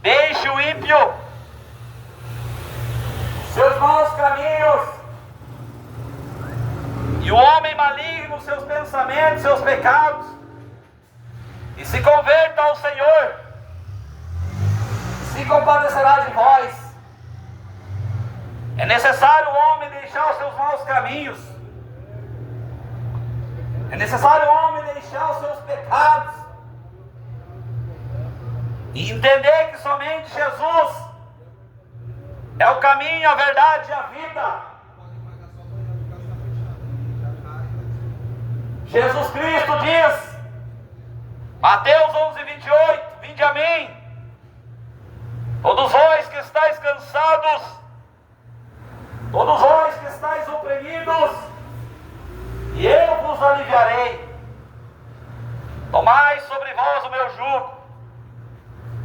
Deixe o ímpio seus maus caminhos, e o homem maligno seus pensamentos, seus pecados, e se converta ao Senhor, se compadecerá de vós. É necessário o homem deixar os seus maus caminhos, é necessário o homem deixar os seus pecados e entender que somente Jesus é o caminho, a verdade e a vida. Jesus Cristo diz, Mateus 11:28, vinde a mim, todos vós que estáis cansados, todos vós que estáis oprimidos, e eu vos aliviarei. Tomai sobre vós o meu jugo,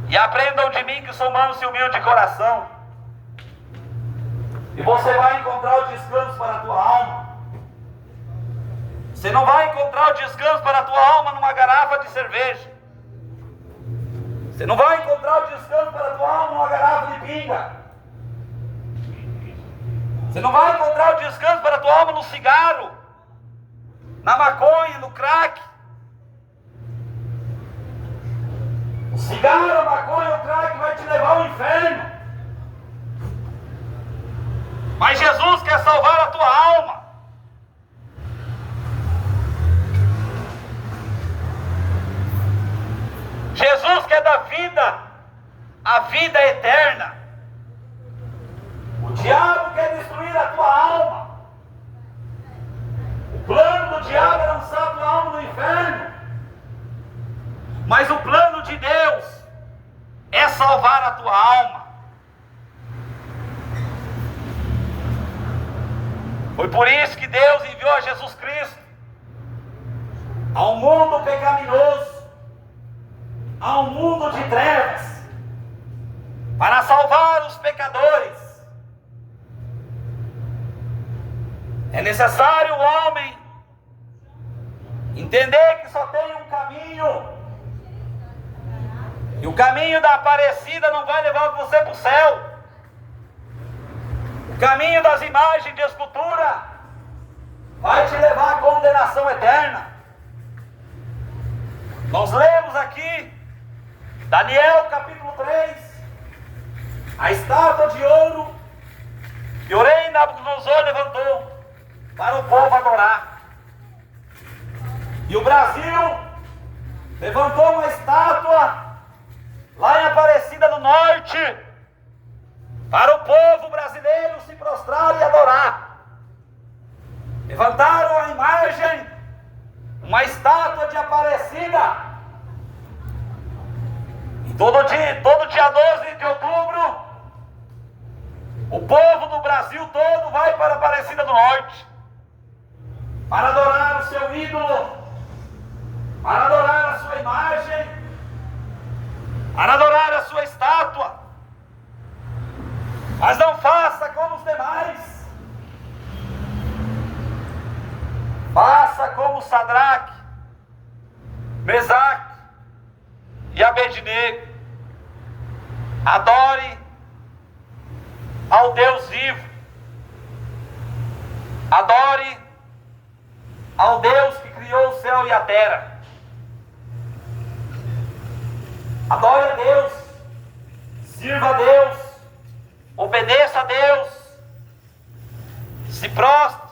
e aprendam de mim, que sou manso e humilde de coração, e você vai encontrar o descanso para a tua alma. Você não vai encontrar o descanso para a tua alma numa garrafa de cerveja. Você não vai encontrar o descanso para a tua alma numa garrafa de pinga. Você não vai encontrar o descanso para a tua alma no cigarro, na maconha, no crack. O cigarro, a maconha, o crack vai te levar ao inferno. Mas Jesus quer salvar a tua alma. Jesus quer dar vida, a vida eterna. O diabo quer destruir a tua alma. O plano do diabo é lançar a tua alma no inferno. Mas o plano de Deus é salvar a tua alma. Foi por isso que Deus enviou a Jesus Cristo ao mundo pecaminoso, ao mundo de trevas, para salvar os pecadores. É necessário o homem entender que só tem um caminho, e o caminho da Aparecida não vai levar você para o céu. O caminho das imagens de escultura vai te levar à condenação eterna. Nós lemos aqui Daniel capítulo 3, a estátua de ouro que o rei Nabucodonosor levantou para o povo adorar. E o Brasil levantou uma estátua lá em Aparecida do Norte, para o povo brasileiro se prostrar e adorar. Levantaram a imagem, uma estátua de Aparecida. E todo dia 12 de outubro, o povo do Brasil todo vai para Aparecida do Norte para adorar o seu ídolo, para adorar a sua imagem, para adorar a sua estátua. Mas não faça como os demais. Faça como Sadraque, Mesaque e Abednego. Adore ao Deus vivo. Adore ao Deus que criou o céu e a terra. Adore a Deus. Sirva a Deus. Obedeça a Deus. Se prostre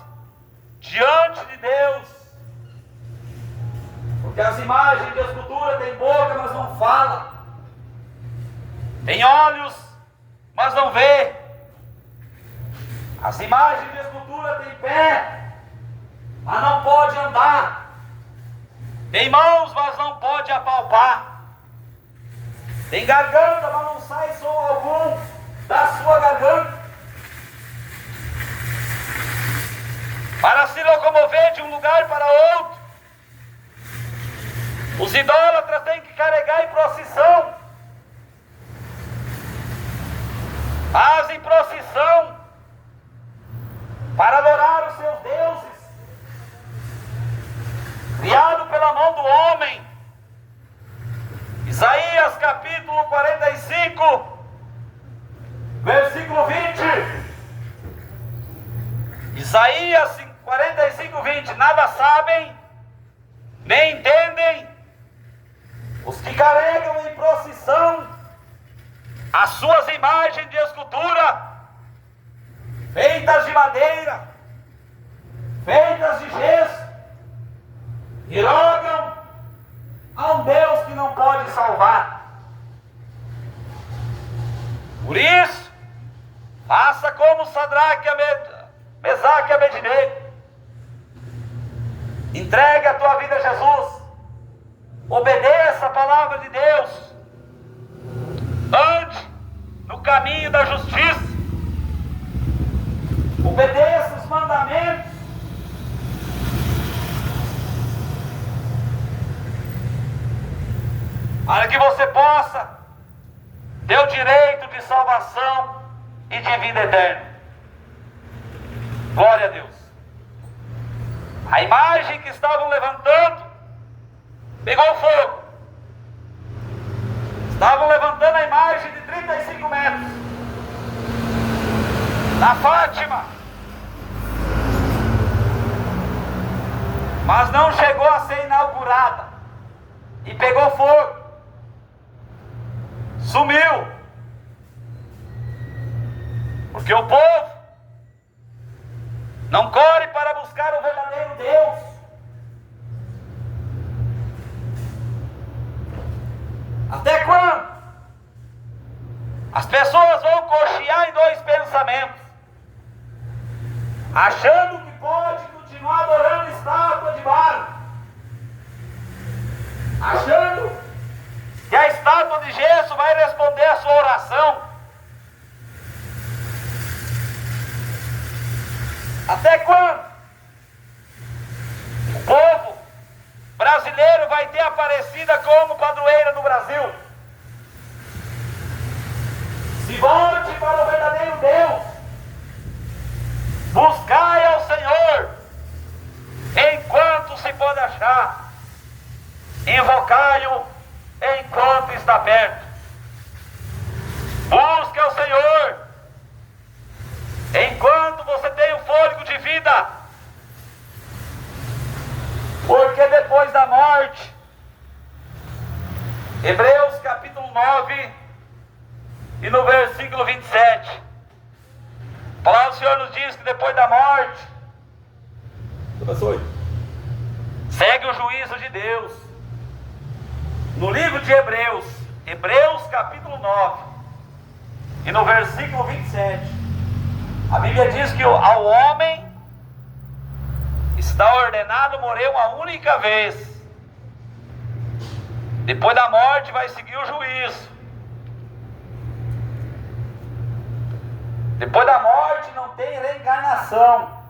diante de Deus. Porque as imagens de escultura têm boca, mas não fala. Tem olhos, mas não vê. As imagens de escultura têm pé, mas não pode andar. Tem mãos, mas não pode apalpar. Tem garganta, mas não sai som algum da sua garganta. Para se locomover de um lugar para outro, os idólatras têm que carregar em procissão. Fazem procissão para adorar os seus deuses, criado pela mão do homem. Isaías capítulo 45, versículo 20. Isaías 45, 20. Nada sabem, nem entendem os que carregam em procissão as suas imagens de escultura, feitas de madeira, feitas de gesso, e rogam a um Deus que não pode salvar. Por isso, faça como Sadraque, Mesaque e Abednego. Entregue a tua vida a Jesus. Obedeça a palavra de Deus. Ande no caminho da justiça. Obedeça os mandamentos. Para que você possa ter o direito de salvação e de vida eterna. Glória a Deus. A imagem que estavam levantando pegou fogo. Estavam levantando a imagem de 35 metros da Fátima, mas não chegou a ser inaugurada e pegou fogo. Sumiu, porque o povo não corre para buscar o verdadeiro Deus. Até quando? As pessoas vão cochear em dois pensamentos, achando que pode continuar adorando estátua de barro, achando que a estátua de gesso vai responder a sua oração. Até quando o povo brasileiro vai ter Aparecida como padroeira do Brasil? Se volte para o verdadeiro Deus. Buscai ao Senhor enquanto se pode achar. Invocai-o enquanto está perto. Busque ao Senhor enquanto você tem o fôlego de vida, porque depois da morte, Hebreus capítulo 9 e no versículo 27, a palavra do Senhor nos diz que depois da morte segue o juízo de Deus. No livro de Hebreus, Hebreus capítulo 9, e no versículo 27, a Bíblia diz que ao homem está ordenado morrer uma única vez. Depois da morte vai seguir o juízo. Depois da morte não tem reencarnação.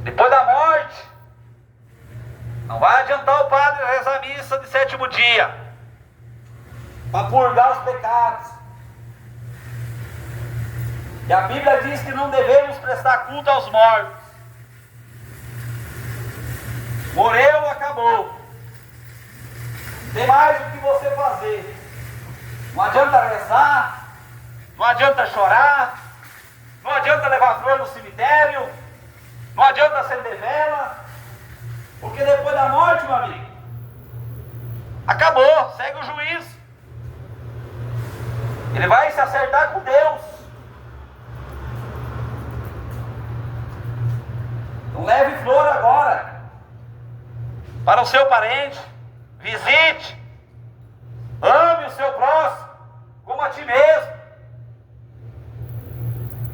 Depois da morte não vai adiantar o padre rezar a missa de 7º dia para purgar os pecados. E a Bíblia diz que não devemos prestar culto aos mortos. Morreu, acabou. Tem mais o que você fazer. Não adianta rezar, não adianta chorar, não adianta levar flor no cemitério, não adianta acender vela, porque depois da morte, meu amigo, acabou, segue o juiz. Ele vai se acertar com Deus. Não leve flor agora para o seu parente, visite, ame o seu próximo como a ti mesmo.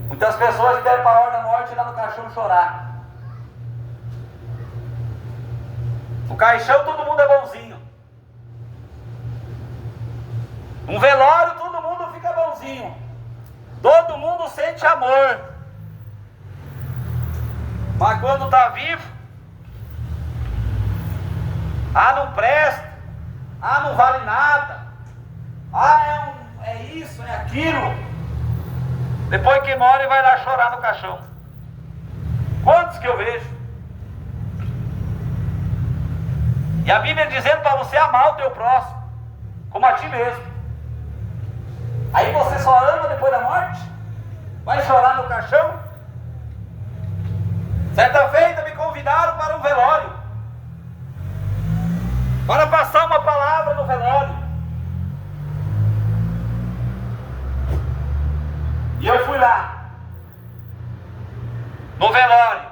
Muitas pessoas querem para a hora da morte ir lá no caixão chorar. No caixão todo mundo é bonzinho. No velório todo mundo fica bonzinho. Todo mundo sente amor. Mas quando está vivo, não presta, não vale nada, é isso, é aquilo. Depois que morre vai lá chorar no caixão. Quantos que eu vejo? E a Bíblia dizendo para você amar o teu próximo como a ti mesmo. Aí você só ama depois da morte? Vai chorar no caixão? Certa feita me convidaram para um velório, para passar uma palavra no velório. E eu fui lá, no velório,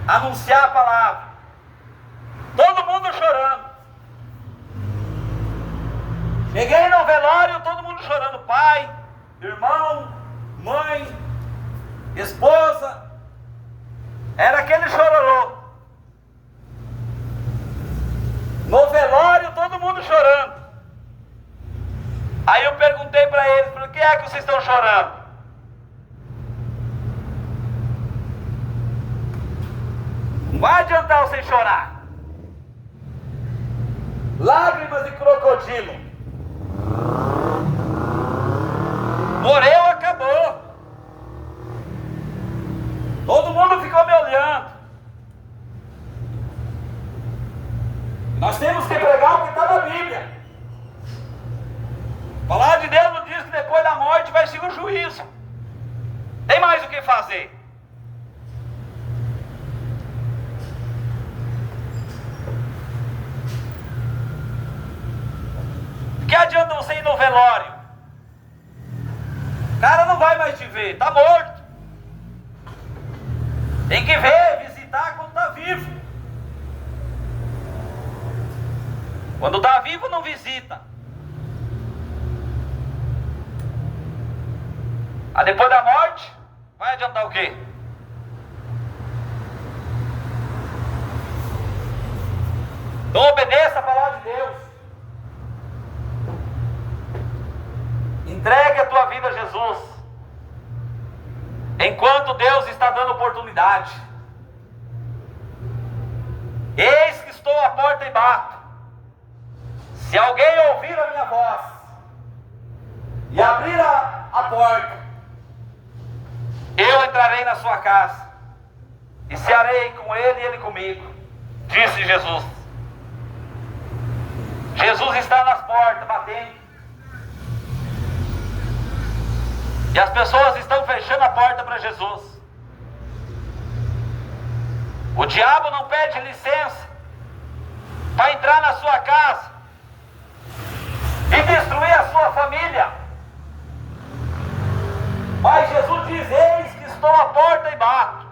anunciar a palavra. Todo mundo chorando. Cheguei no velório, todo mundo chorando. Pai, irmão, mãe, esposa. Era aquele chororô. No velório, todo mundo chorando. Aí eu perguntei para eles, por que é que vocês estão chorando? Não vai adiantar vocês chorar. Lágrimas de crocodilo. Morreu, acabou. Todo mundo ficou me olhando. Nós temos que pregar o que está na Bíblia. A palavra de Deus nos diz que depois da morte vai ser o juízo. Tem mais o que fazer. Que adianta você ir no velório? O cara não vai mais te ver, está morto. Tem que ver, visitar quando está vivo. Quando está vivo não visita. Depois da morte, vai adiantar o quê? Então obedeça a palavra de Deus. Entregue a tua vida a Jesus. Enquanto Deus está dando oportunidade. Eis que estou à porta e bato. Se alguém ouvir a minha voz e abrir a porta, eu entrarei na sua casa e cearei com ele e ele comigo, disse Jesus. Jesus está nas portas batendo. E as pessoas estão fechando a porta para Jesus. O diabo não pede licença para entrar na sua casa e destruir a sua família. Mas Jesus diz: eis que estou à porta e bato.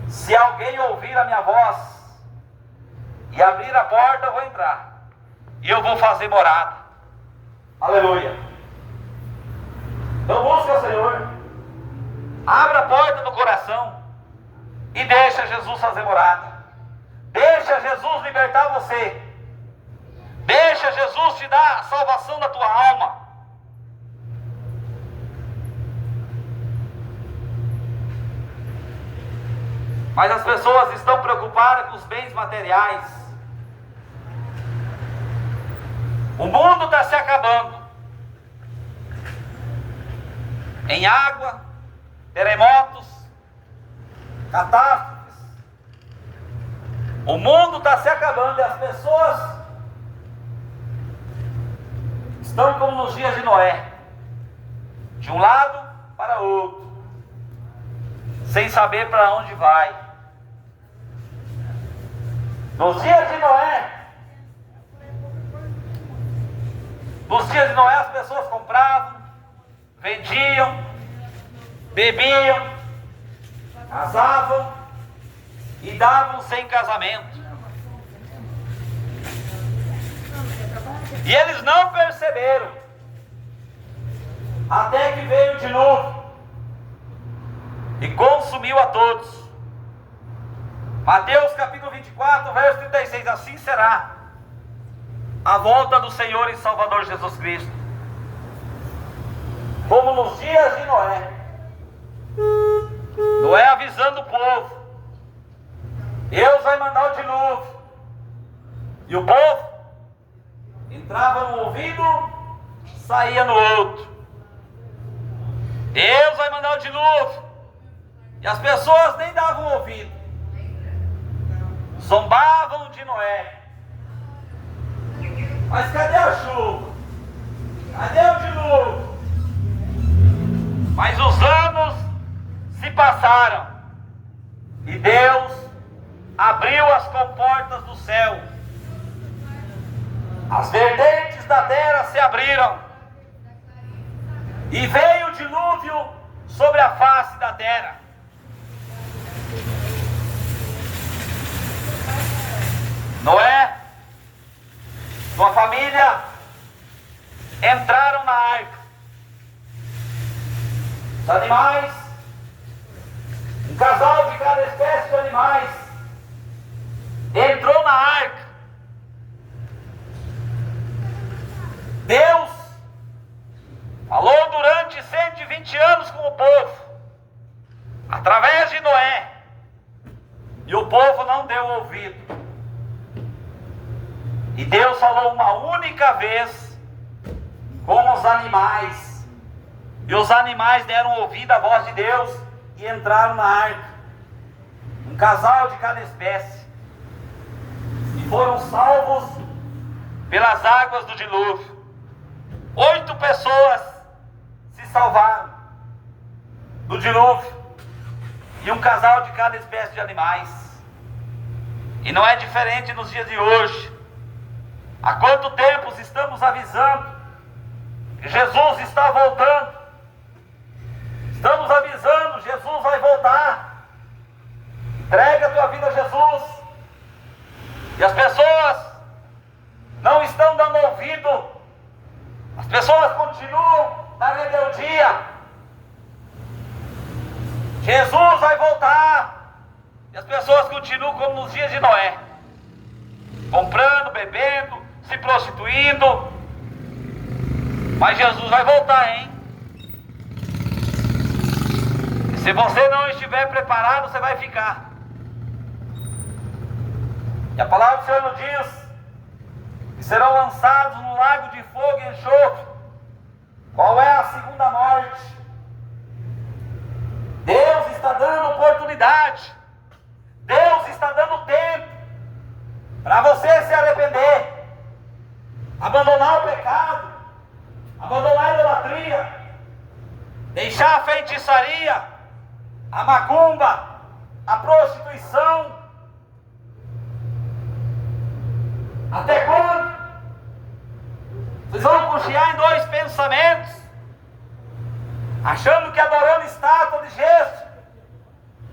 Se alguém ouvir a minha voz e abrir a porta, eu vou entrar. E eu vou fazer morada. Aleluia. Então busca, Senhor. Abra a porta do coração e deixa Jesus fazer morada. Deixa Jesus libertar você. Deixa Jesus te dar a salvação da tua alma. Mas as pessoas estão preocupadas com os bens materiais. O mundo está se acabando. Em água, terremotos, catástrofes. O mundo está se acabando e as pessoas estão como nos dias de Noé, de um lado para outro, sem saber para onde vai. Nos dias de Noé as pessoas compravam, vendiam, bebiam, casavam e davam sem casamento. E eles não perceberam, até que veio de novo e consumiu a todos. Mateus capítulo 24, verso 36, assim será a volta do Senhor e Salvador Jesus Cristo, como nos dias de Noé. Noé avisando o povo, Deus vai mandar o dilúvio, e o povo entrava no ouvido, saía no outro. Deus vai mandar o dilúvio, e as pessoas nem davam ouvido, zombavam de Noé. Mas cadê a chuva? Cadê o dilúvio? Mas os anos se passaram e Deus abriu as comportas do céu. As vertentes da terra se abriram e veio o dilúvio sobre a face da terra. Noé, sua família entraram na arca. Os animais, um casal de cada espécie de animais entrou na arca. Deus falou durante 120 anos com o povo, através de Noé, e o povo não deu ouvido. E Deus falou uma única vez com os animais, e os animais deram ouvido à voz de Deus e entraram na arca, um casal de cada espécie, e foram salvos pelas águas do dilúvio. 8 pessoas se salvaram do dilúvio, e um casal de cada espécie de animais. E não é diferente nos dias de hoje. Há quanto tempo estamos avisando que Jesus está voltando? Estamos avisando, Jesus vai voltar. Entrega a tua vida a Jesus. E as pessoas não estão dando ouvido. As pessoas continuam na rebeldia. Jesus vai voltar. E as pessoas continuam como nos dias de Noé, comprando, bebendo, se prostituindo. Mas Jesus vai voltar, hein? E se você não estiver preparado, você vai ficar. E a palavra do Senhor nos diz que serão lançados no lago de fogo e enxofre. Qual é a segunda morte? Deus está dando oportunidade. Deus está dando tempo para você se arrepender, abandonar o pecado, abandonar a idolatria, deixar a feitiçaria, a macumba, a prostituição. Até quando? Vocês vão cochear em 2 pensamentos, achando que adorando estátua de gesso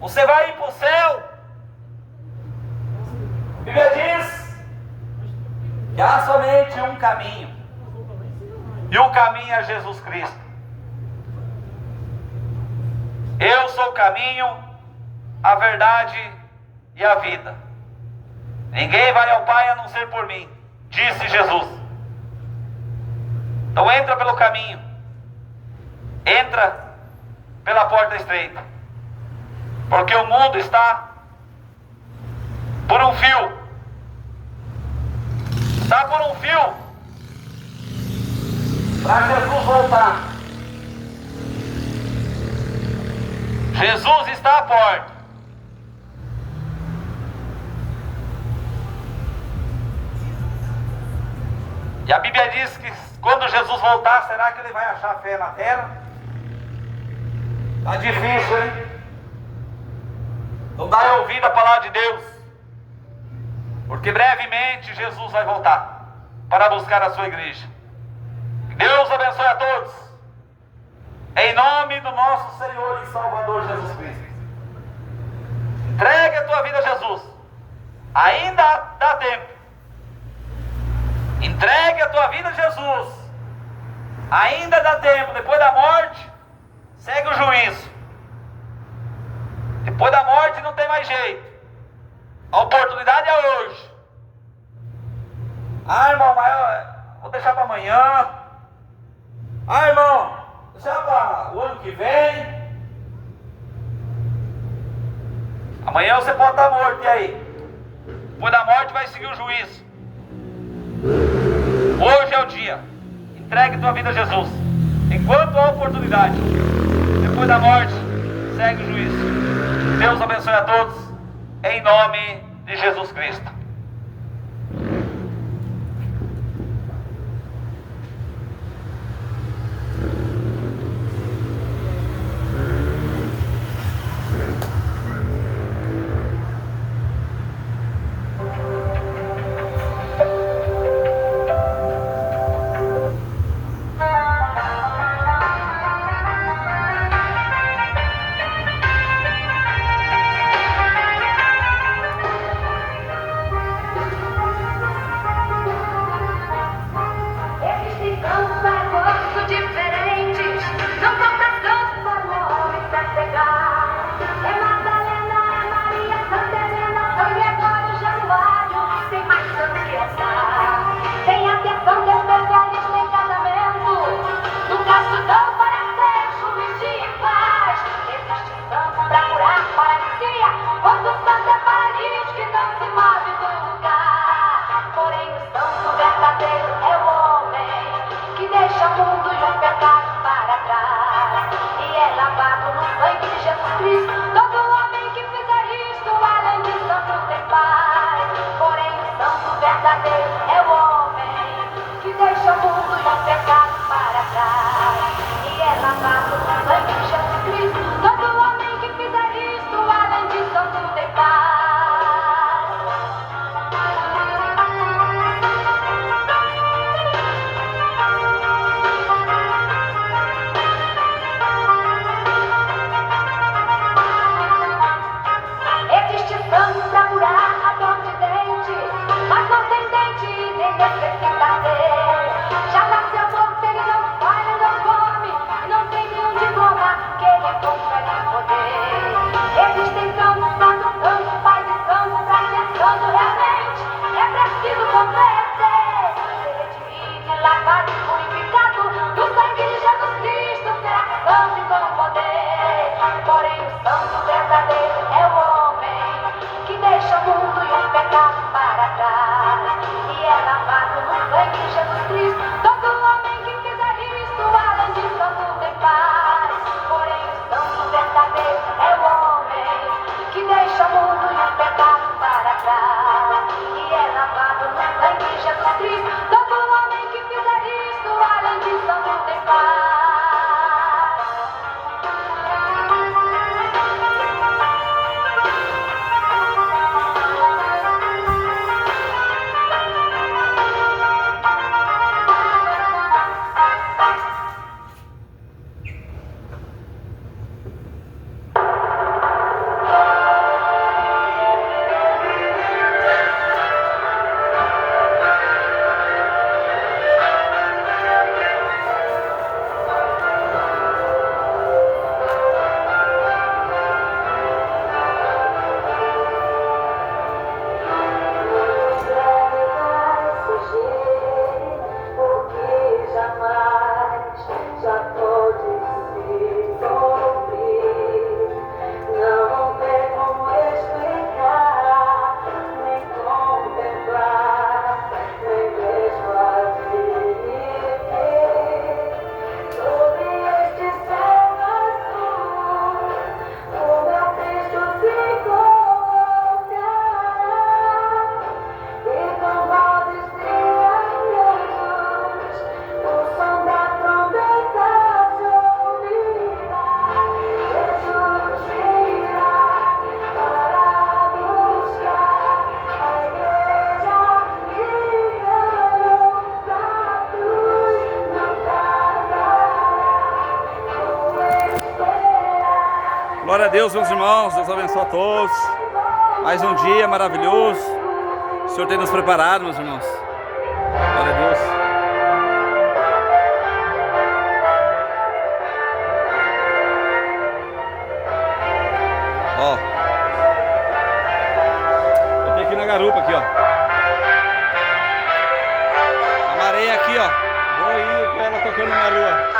você vai ir para o céu. A Bíblia diz E há somente um caminho. E o caminho é Jesus Cristo. Eu sou o caminho, a verdade e a vida. Ninguém vai ao Pai a não ser por mim, disse Jesus. Então entra pelo caminho. Entra pela porta estreita. Porque o mundo está por um fio. Está por um fio para Jesus voltar. Jesus está à porta. E a Bíblia diz que quando Jesus voltar, será que ele vai achar fé na terra? Está difícil, hein? Não dá ouvido à palavra de Deus. Porque brevemente Jesus vai voltar para buscar a sua igreja. Deus abençoe a todos. Em nome do nosso Senhor e Salvador Jesus Cristo. Entregue a tua vida a Jesus. Ainda dá tempo. Entregue a tua vida a Jesus. Ainda dá tempo. Depois da morte, segue o juízo. Depois da morte não tem mais jeito. A oportunidade é hoje. Ah, irmão, mas vou deixar para amanhã. Ah, irmão, deixar para o ano que vem. Amanhã você pode estar morto, e aí? Depois da morte vai seguir o juízo. Hoje é o dia. Entregue tua vida a Jesus. Enquanto há oportunidade. Depois da morte, segue o juízo. Deus abençoe a todos. Em nome de Jesus Cristo. Glória a Deus, meus irmãos. Deus abençoe a todos. Mais um dia maravilhoso. O Senhor tem nos preparado, meus irmãos. Glória a Deus. Ó. Eu tenho aqui na garupa, aqui, ó. A maré aqui, ó. Vou ir com ela tocando na rua.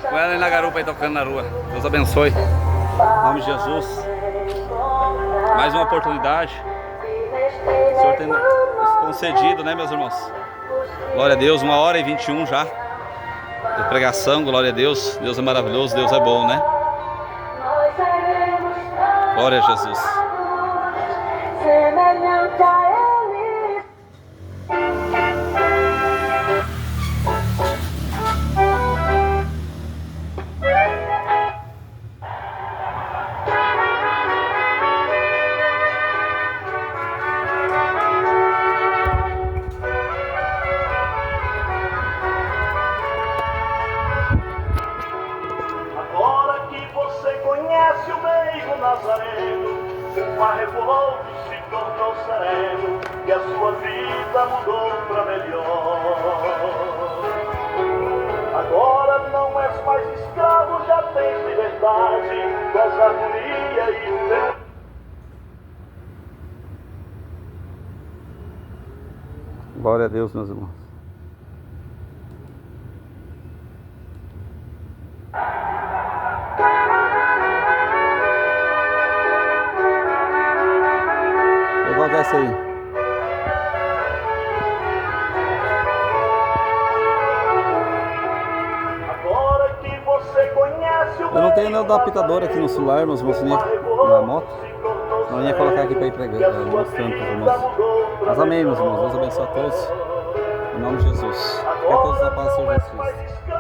Com ela aí na garupa aí tocando na rua. Deus abençoe. Em nome de Jesus. Mais uma oportunidade. O Senhor tem nos concedido, né, meus irmãos? Glória a Deus, 1h21 já de pregação, glória a Deus. Deus é maravilhoso, Deus é bom, né? Glória a Jesus. Semelhante a ele. Conhece o meio Nazareno, com a revolta se tornou sereno, e a sua vida mudou para melhor. Agora não és mais escravo, já tens liberdade, traz harmonia e felicidade. Glória a Deus, meus irmãos. Essa aí. Agora que você conhece o eu não tenho nada da adaptador aqui no celular, meus irmãos, nem na moto. Não ia colocar aqui para ir pregando, mostrando para os irmãos. Mas amém, meus irmãos. Deus abençoe a todos. Em nome de Jesus. Que a todos a paz do Senhor Jesus Cristo.